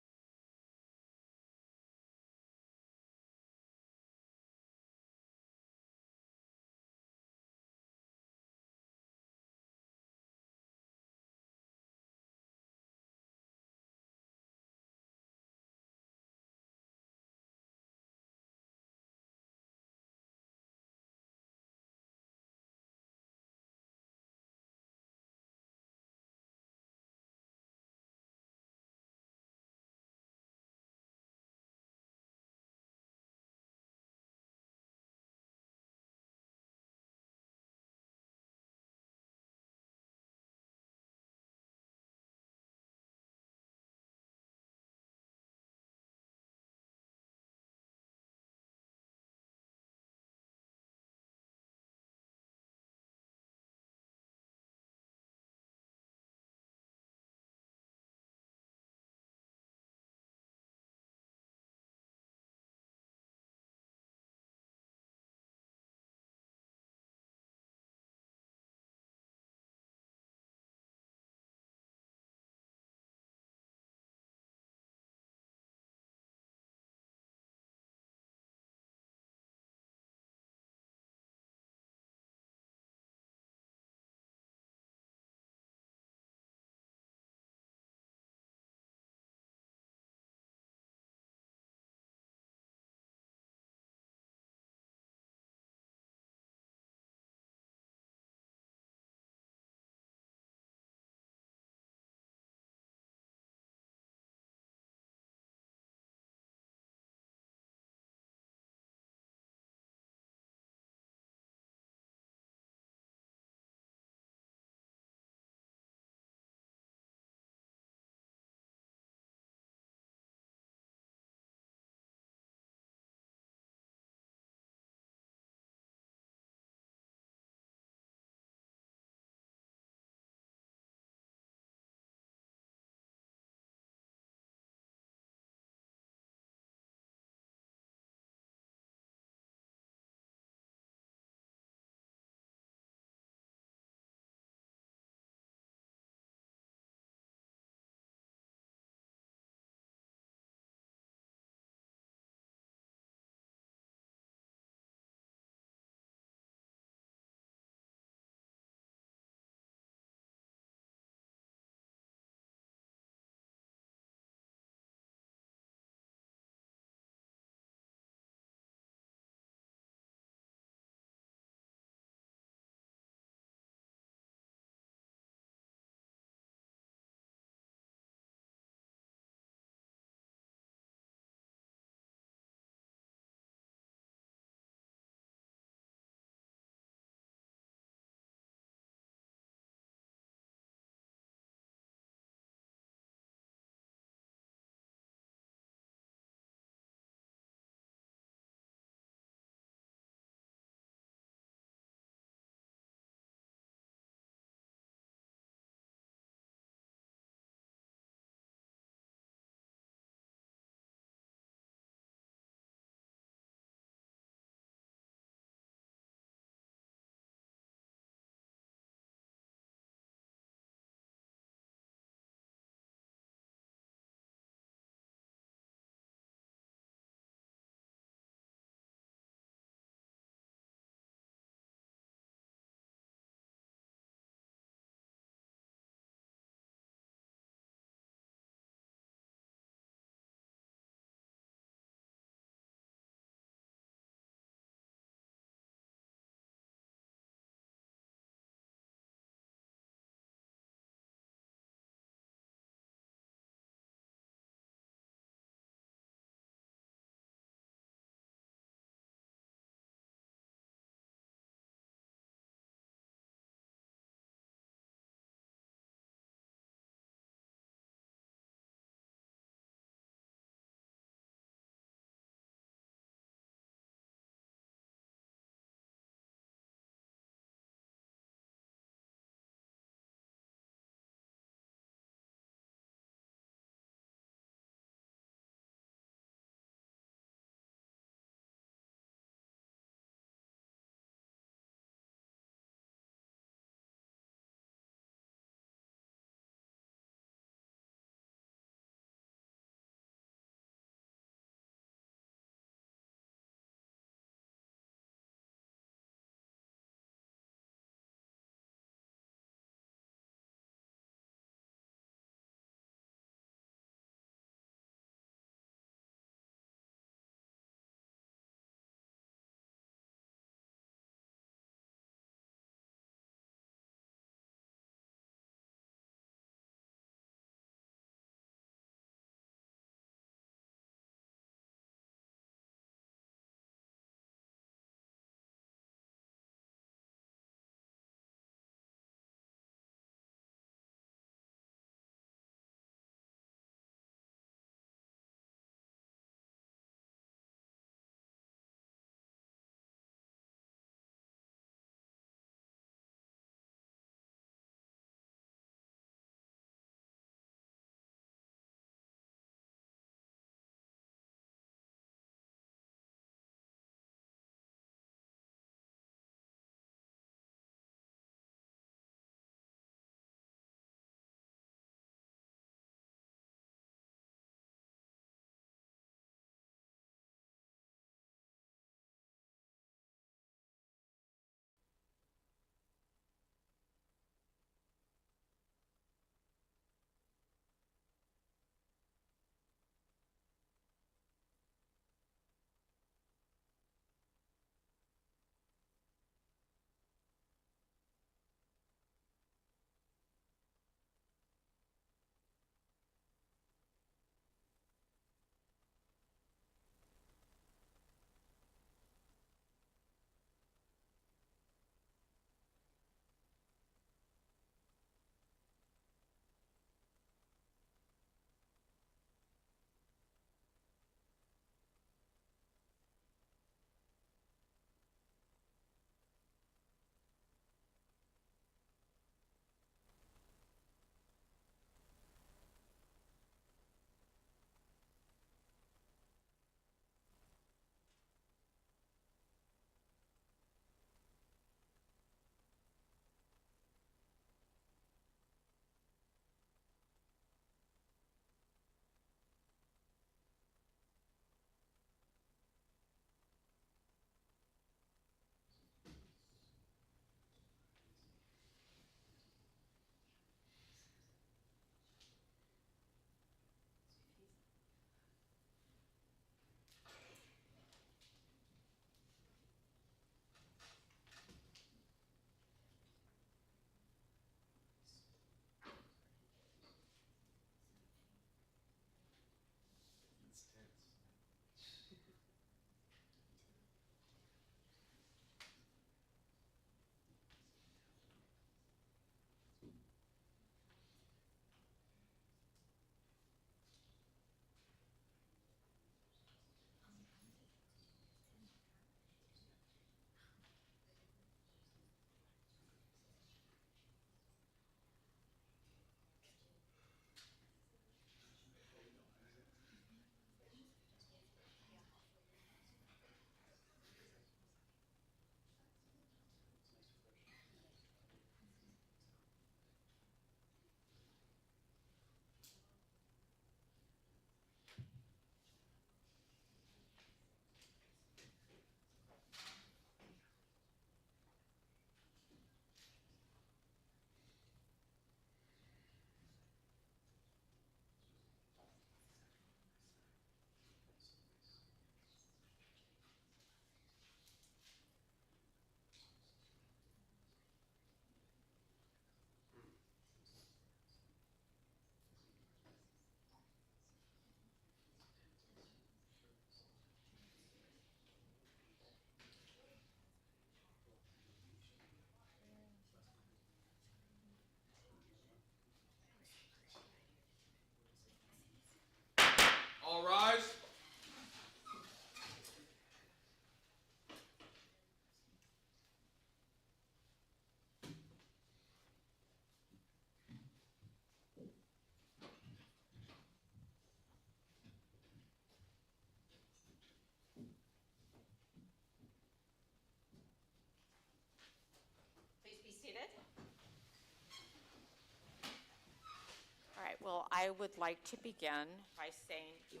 I would like to begin by saying you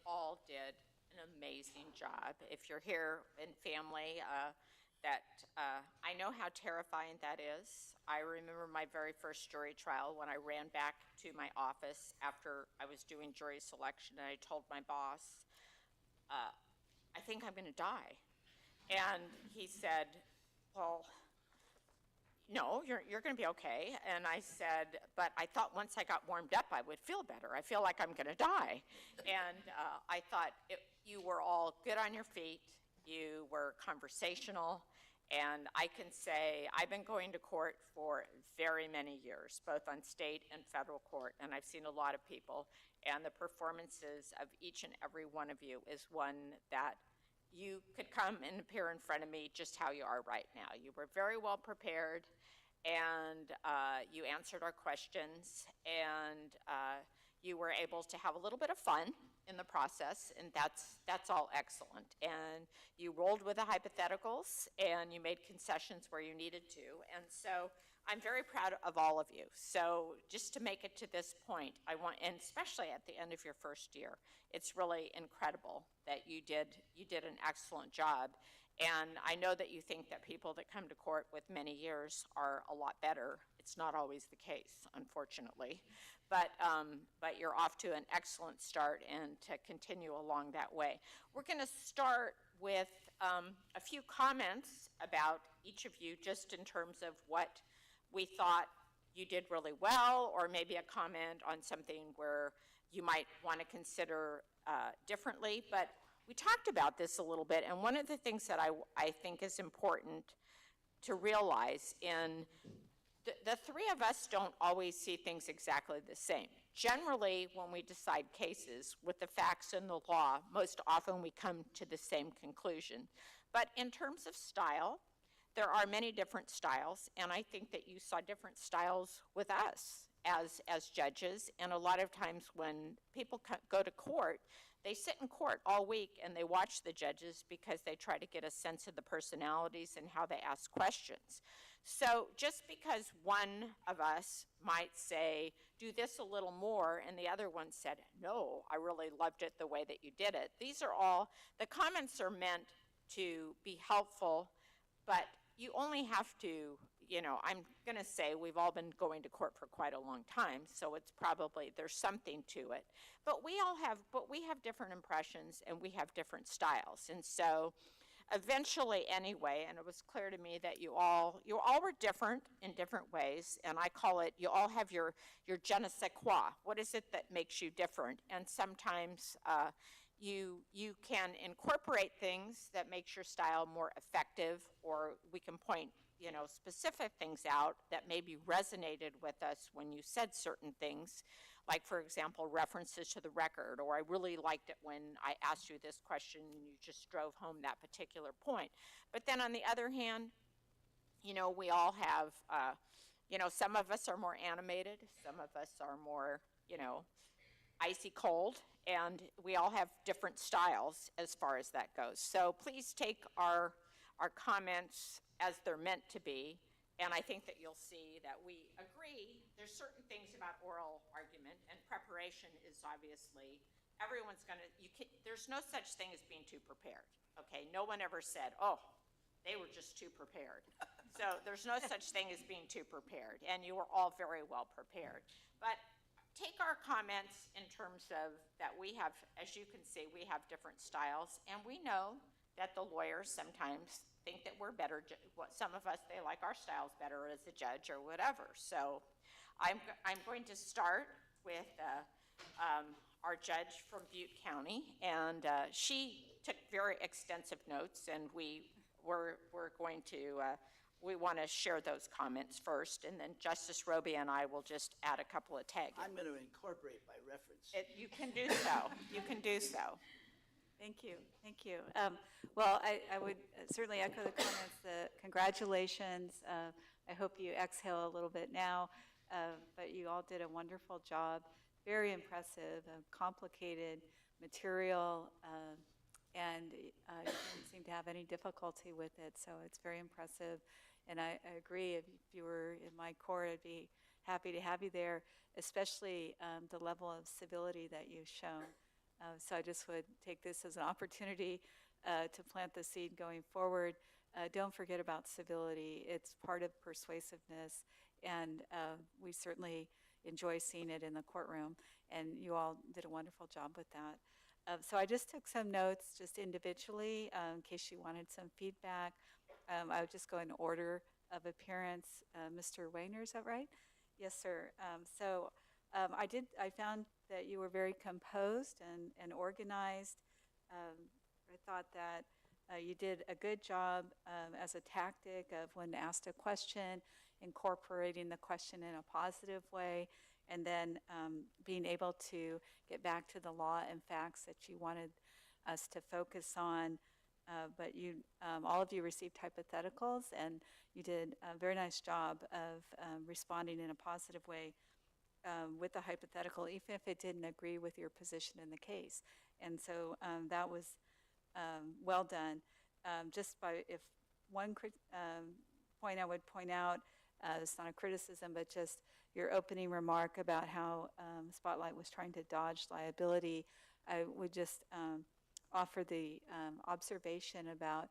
all did an amazing job. If you're here in family, I know how terrifying that is. I remember my very first jury trial when I ran back to my office after I was doing jury selection, and I told my boss, I think I'm going to die. And he said, well, no, you're going to be okay. And I said, but I thought once I got warmed up, I would feel better. I feel like I'm going to die. And I thought you were all good on your feet. You were conversational. And I can say I've been going to court for very many years, both on state and federal court, and I've seen a lot of people. And the performances of each and every one of you is one that you could come and appear in front of me just how you are right now. You were very well prepared, and you answered our questions, and you were able to have a little bit of fun in the process, and that's all excellent. And you rolled with the hypotheticals, and you made concessions where you needed to, and so I'm very proud of all of you. So just to make it to this point, and especially at the end of your first year, it's really incredible that you did an excellent job. And I know that you think that people that come to court with many years are a lot better. It's not always the case, unfortunately. But you're off to an excellent start, and to continue along that way. We're going to start with a few comments about each of you, just in terms of what we thought you did really well, or maybe a comment on something where you might want to consider differently. But we talked about this a little bit, and one of the things that I think is important to realize the three of us don't always see things exactly the same. Generally, when we decide cases with the facts and the law, most often we come to the same conclusion. But in terms of style, there are many different styles, and I think that you saw different styles with us as judges. And a lot of times when people go to court, they sit in court all week and they watch the judges because they try to get a sense of the personalities and how they ask questions. So just because one of us might say, do this a little more, and the other one said, no, I really loved it the way that you did it. These are all, the comments are meant to be helpful, but you only have to, I'm going to say we've all been going to court for quite a long time, so it's probably, there's something to it. But we have different impressions, and we have different styles. And so eventually anyway, and it was clear to me that you all were different in different ways, and I call it, you all have your je ne sais quoi. What is it that makes you different? And sometimes you can incorporate things that makes your style more effective, or we can point specific things out that maybe resonated with us when you said certain things, like, for example, references to the record, or I really liked it when I asked you this question and you just drove home that particular point. But then on the other hand, we all have, some of us are more animated, some of us are more, icy cold, and we all have different styles as far as that goes. So please take our comments as they're meant to be, and I think that you'll see that we agree. There's certain things about oral argument, and preparation is obviously, there's no such thing as being too prepared, okay? No one ever said, oh, they were just too prepared. So there's no such thing as being too prepared, and you were all very well prepared. But take our comments in terms of that we have, as you can see, we have different styles, and we know that the lawyers sometimes think that we're better. Some of us, they like our styles better as a judge or whatever. So I'm going to start with our judge from Butte County, and she took very extensive notes, and we're going to we want to share those comments first, and then Justice Roby and I will just add a couple of tags. I'm going to incorporate by reference. You can do so. You can do so. Thank you. Thank you. Well, I would certainly echo the comments. Congratulations. I hope you exhale a little bit now, but you all did a wonderful job. Very impressive, complicated material, and you didn't seem to have any difficulty with it, so it's very impressive. And I agree, if you were in my court, I'd be happy to have you there, especially the level of civility that you've shown. So I just would take this as an opportunity to plant the seed going forward. Don't forget about civility. It's part of persuasiveness, and we certainly enjoy seeing it in the courtroom, and you all did a wonderful job with that. So I just took some notes just individually in case you wanted some feedback. I would just go in order of appearance. Mr. Wayner, is that right? Yes, sir. I found that you were very composed and organized. I thought that you did a good job as a tactic of when asked a question, incorporating the question in a positive way, and then being able to get back to the law and facts that you wanted us to focus on. But you, all of you received hypotheticals, and you did a very nice job of responding in a positive way with the hypothetical, even if it didn't agree with your position in the case. And so that was well done. Just by, if one point I would point out, it's not a criticism, but just your opening remark about how Spotlight was trying to dodge liability, I would just offer the observation about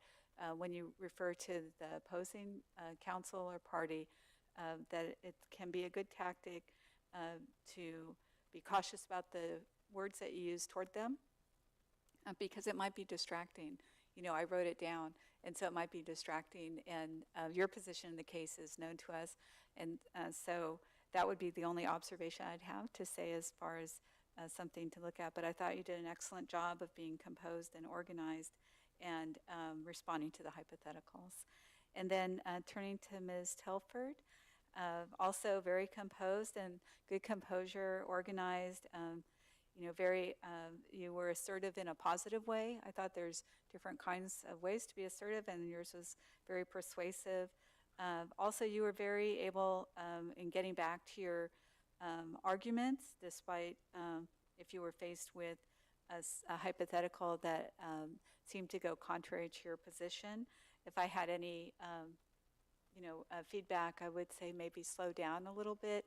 when you refer to the opposing counsel or party, that it can be a good tactic to be cautious about the words that you use toward them, because it might be distracting. You know, I wrote it down, and so it might be distracting, and your position in the case is known to us, and so that would be the only observation I'd have to say as far as something to look at. But I thought you did an excellent job of being composed and organized and responding to the hypotheticals. And then turning to Ms. Telford, also very composed and good composure, organized, you know, very, you were assertive in a positive way. I thought there's different kinds of ways to be assertive, and yours was very persuasive. Also, you were very able in getting back to your arguments, despite if you were faced with a hypothetical that seemed to go contrary to your position. If I had any, you know, feedback, I would say maybe slow down a little bit.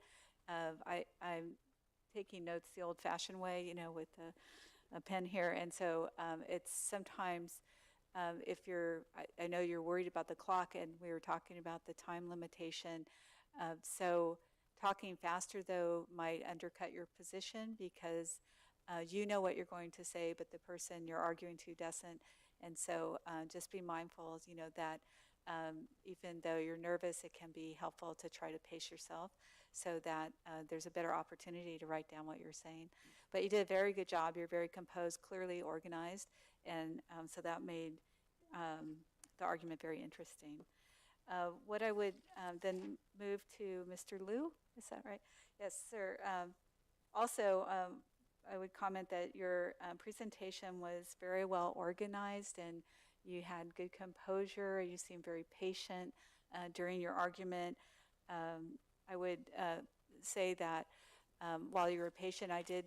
I'm taking notes the old-fashioned way, you know, with a pen here, and so it's sometimes if you're, I know you're worried about the clock, and we were talking about the time limitation. So talking faster, though, might undercut your position because you know what you're going to say, but the person you're arguing to doesn't. And so just be mindful, you know, that even though you're nervous, it can be helpful to try to pace yourself so that there's a better opportunity to write down what you're saying. But you did a very good job. You're very composed, clearly organized, and so that made the argument very interesting. What I would then move to Mr. Liu, is that right? Yes, sir. Also, I would comment that your presentation was very well organized, and you had good composure. You seemed very patient during your argument. I would say that while you were patient, I did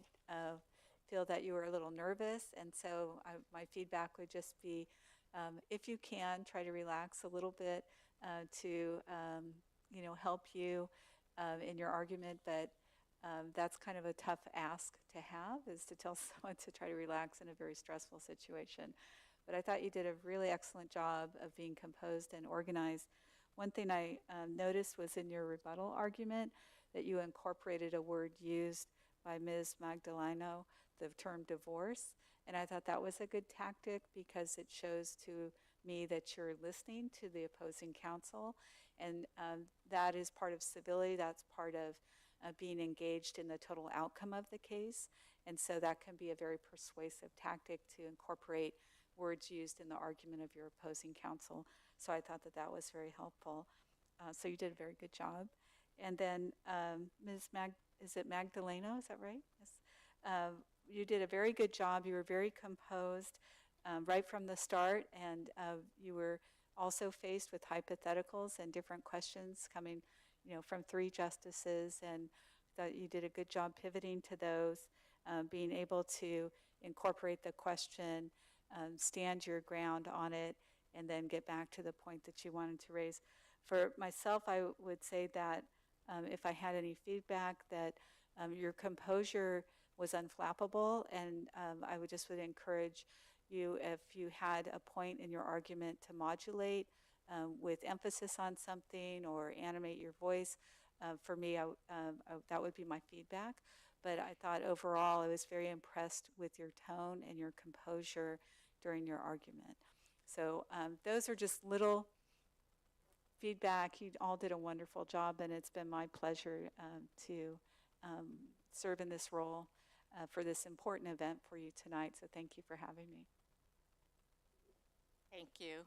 feel that you were a little nervous, and so my feedback would just be, if you can, try to relax a little bit to, you know, help you in your argument. But that's kind of a tough ask to have, is to tell someone to try to relax in a very stressful situation. But I thought you did a really excellent job of being composed and organized. One thing I noticed was in your rebuttal argument that you incorporated a word used by Ms. Magdaleno, the term divorce. And I thought that was a good tactic because it shows to me that you're listening to the opposing counsel. And that is part of civility. That's part of being engaged in the total outcome of the case. And so that can be a very persuasive tactic to incorporate words used in the argument of your opposing counsel. So I thought that that was very helpful. So you did a very good job. And then Ms. Is it Magdaleno, is that right? Yes. You did a very good job. You were very composed right from the start, and you were also faced with hypotheticals and different questions coming, you know, from 3 justices, and that you did a good job pivoting to those, being able to incorporate the question, stand your ground on it, and then get back to the point that you wanted to raise. For myself, I would say that if I had any feedback, that your composure was unflappable, and I would encourage you, if you had a point in your argument, to modulate with emphasis on something or animate your voice. For me, that would be my feedback. But I thought overall I was very impressed with your tone and your composure during your argument. So those are just little feedback. You all did a wonderful job, and it's been my pleasure to serve in this role for this important event for you tonight. So thank you for having me. Thank you.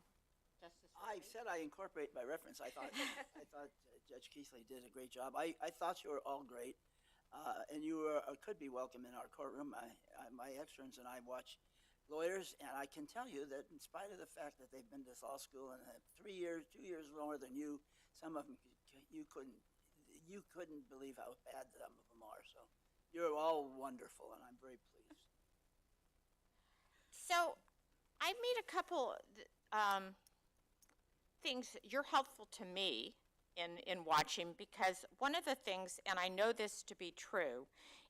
Justice I Ridley? said I incorporate by reference. I thought Judge Keithley did a great job. I thought you were all great, and you were, could be welcome in our courtroom. My externs and I watch lawyers, and I can tell you that in spite of the fact that they've been to law school and have 3 years, 2 years longer than you, some of them you couldn't believe how bad some of them are. So you're all wonderful, and I'm very pleased. So I made a couple things. You're helpful to me in watching, because one of the things, and I know this to be true,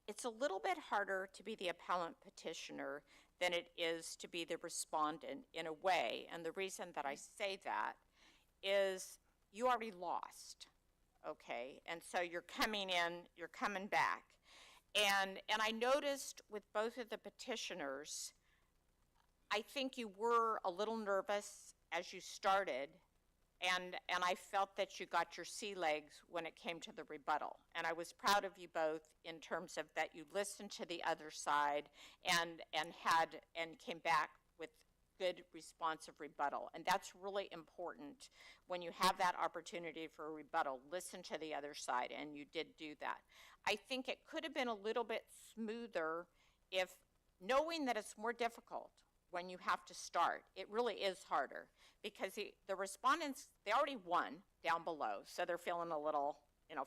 it's a little bit harder to be the appellant petitioner than it is to be the respondent in a way. And the reason that I say that is you already lost, okay? And so you're coming in, you're coming back. And I noticed with both of the petitioners, I think you were a little nervous as you started, and I felt that you got your sea legs when it came to the rebuttal. And I was proud of you both in terms of that you listened to the other side and came back with good responsive rebuttal. And that's really important when you have that opportunity for a rebuttal. Listen to the other side, and you did do that. I think it could have been a little bit smoother if, knowing that it's more difficult when you have to start, it really is harder, because the respondents, they already won down below, so they're feeling a little,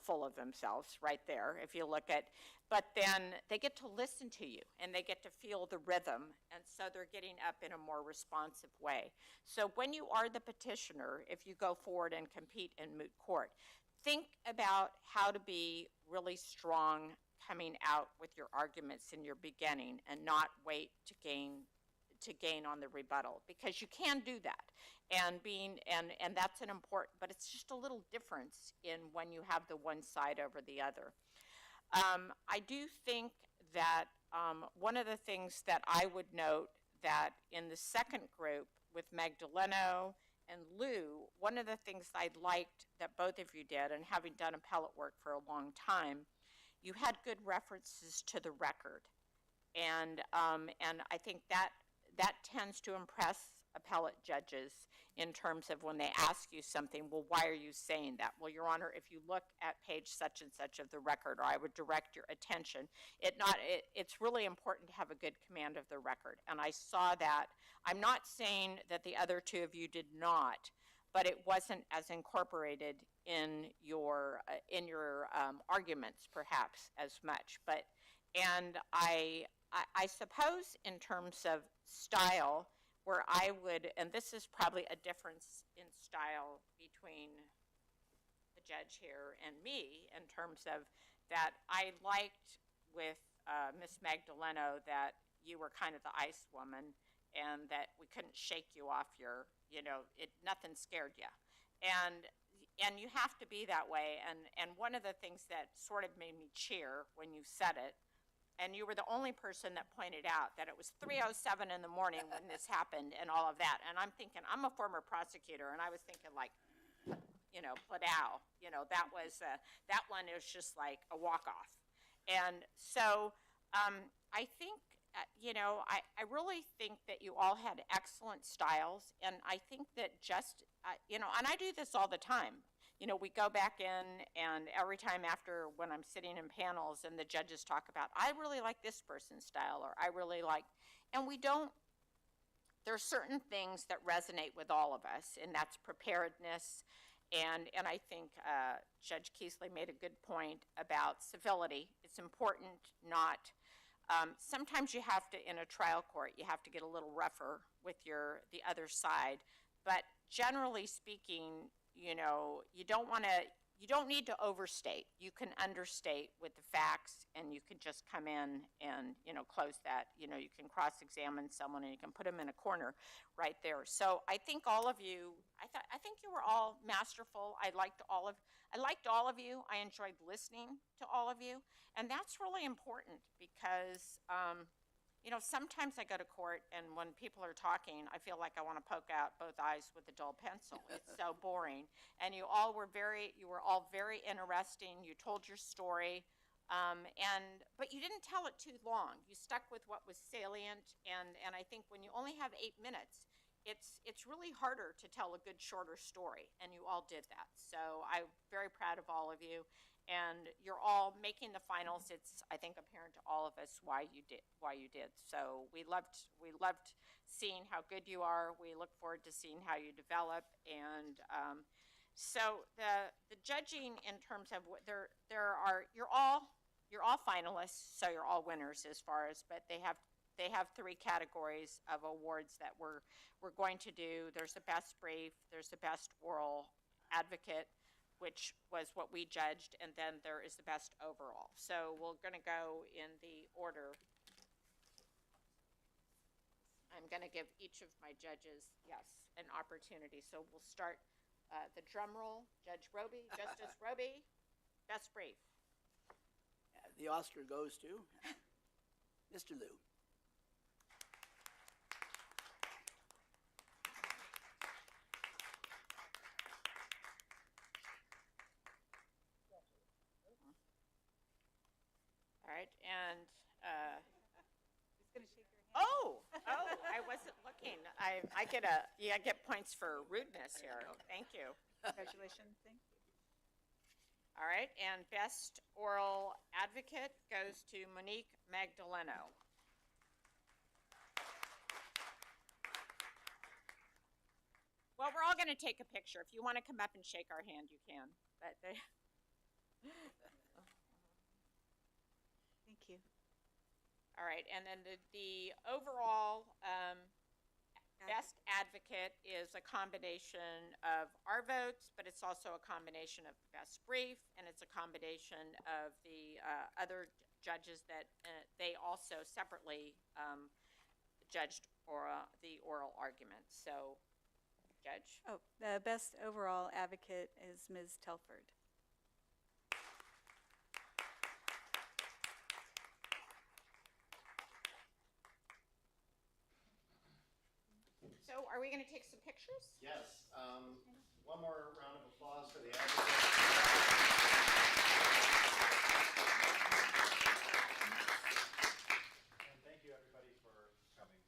full of themselves right there, if you look at, but then they get to listen to you, and they get to feel the rhythm, and so they're getting up in a more responsive way. So when you are the petitioner, if you go forward and compete in moot court, think about how to be really strong coming out with your arguments in your beginning, and not wait to gain on the rebuttal, because you can do that, and that's an important, but it's just a little difference in when you have the one side over the other. I do think that one of the things that I would note, that in the second group with Magdaleno and Lou, one of the things I liked that both of you did, and having done appellate work for a long time, you had good references to the record, and I think that tends to impress appellate judges in terms of when they ask you something, well, why are you saying that? Well, Your Honor, if you look at page such and such of the record, or I would direct your attention, it's really important to have a good command of the record. And I saw that. I'm not saying that the other two of you did not, but it wasn't as incorporated in your arguments perhaps as much. And I suppose in terms of style, where I would, and this is probably a difference in style between the judge here and me, in terms of that I liked with Miss Magdaleno that you were kind of the ice woman, and that we couldn't shake you off your, nothing scared you. And you have to be that way. And one of the things that sort of made me cheer when you said it, and you were the only person that pointed out that it was 3:07 in the morning when this happened and all of that. And I'm thinking, I'm a former prosecutor, and I was thinking like, Pladow, that one is just like a walk-off. And so I think, I really think that you all had excellent styles. And I think that and I do this all the time. We go back in, and every time after, when I'm sitting in panels and the judges talk about, I really like this person's style, or I really like, and there are certain things that resonate with all of us, and that's preparedness. And I think Judge Keithley made a good point about civility. It's important not, sometimes you have to, in a trial court, you have to get a little rougher with the other side. But generally speaking, you don't want to, you don't need to overstate. You can understate with the facts, and you can just come in and, close that. You can cross-examine someone, and you can put them in a corner right there. So I think all of you, I think you were all masterful. I liked all of you. I enjoyed listening to all of you, and that's really important because, sometimes I go to court, and when people are talking, I feel like I want to poke out both eyes with a dull pencil. It's so boring. And you were all very interesting. You told your story, but you didn't tell it too long. You stuck with what was salient, and I think when you only have 8 minutes, it's really harder to tell a good shorter story, and you all did that. So I'm very proud of all of you, and you're all making the finals. It's, I think, apparent to all of us why you did. So we loved seeing how good you are. We look forward to seeing how you develop, and so the judging in terms of what you're all finalists, so you're all winners as far as, but they have 3 categories of awards that we're going to do. There's the best brief, there's the best oral advocate, which was what we judged, and then there is the best overall. So we're going to go in the order. I'm going to give each of my judges, an opportunity. So we'll start the drum roll. Judge Roby, Justice Roby, best brief. The Oscar goes to Mr. Liu. All right, and Who's going to shake your hand? oh, I wasn't looking. I get points for rudeness here. Thank you. Congratulations. Thank you. All right, and best oral advocate goes to Monique Magdaleno. Well, we're all going to take a picture. If you want to come up and shake our hand, you can. But Thank you. all right, and then the overall best advocate is a combination of our votes, but it's also a combination of the best brief, and it's a combination of the other judges that they also separately judged the oral argument. So, Judge? Oh, the best overall advocate is Ms. Telford. So are we going to take some pictures? Yes. One more round of applause for the advocate. And thank you, everybody, for coming.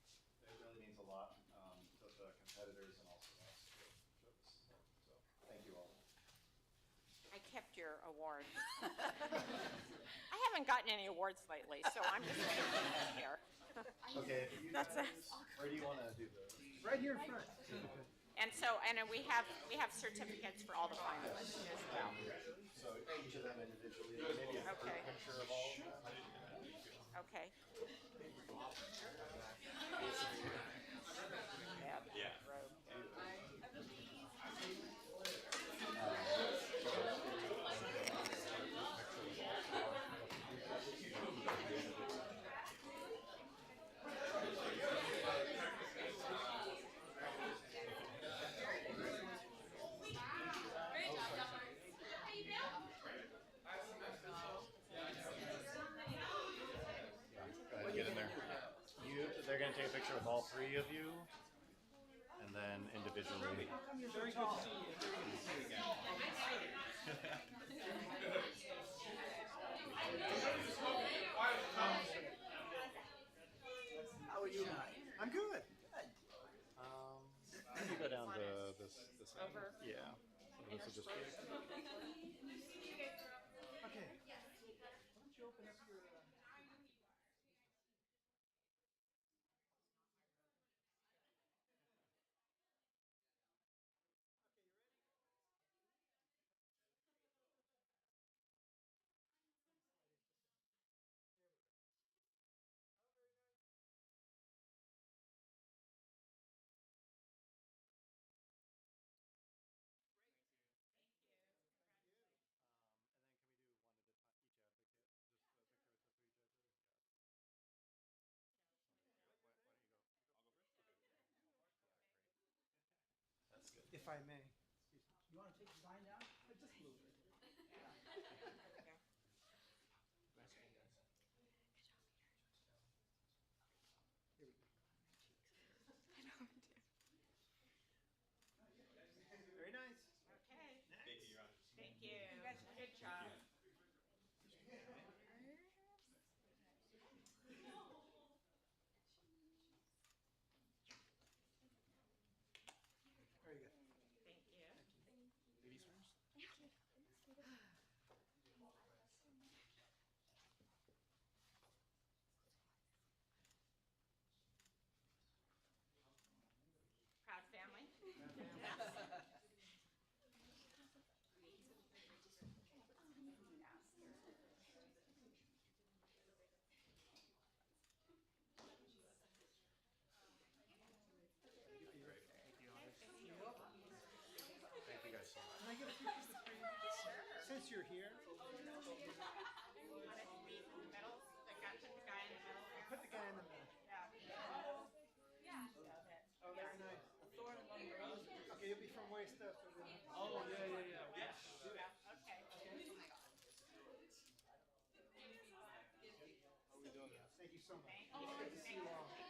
It really means a lot to the competitors and also us. So thank you all. I kept your award. I haven't gotten any awards lately, so I'm just here. Okay, if you guys, where do you want to do this? Right here in front. And then we have certificates for all the finalists as well. So each of them individually, maybe a Okay. picture of all of them. Okay. Yeah. Get in there. They're going to take a picture of all 3 of you, and then individually. Very good to see you. Very good to see you again. How are you, Mike? I'm good. Let me go down to this end. Over. Yeah. So this will just be. Okay. if I may. You want to take the sign down? Just a little bit. Here we go. Very nice. Okay, Thank you, Your Honor. thank you. Good job. Very good. Thank you. Ladies first. Proud family? Thank you guys so much. Can I get a picture of the three? Since you're here. You want it to be in the middle? Put the guy in the middle there? Put the guy in the middle. Yeah. Oh, very nice. Okay, you'll be from waist up. So then... Oh, yeah. Okay. How are we doing? Thank you so much. Thank you. Good to see you all.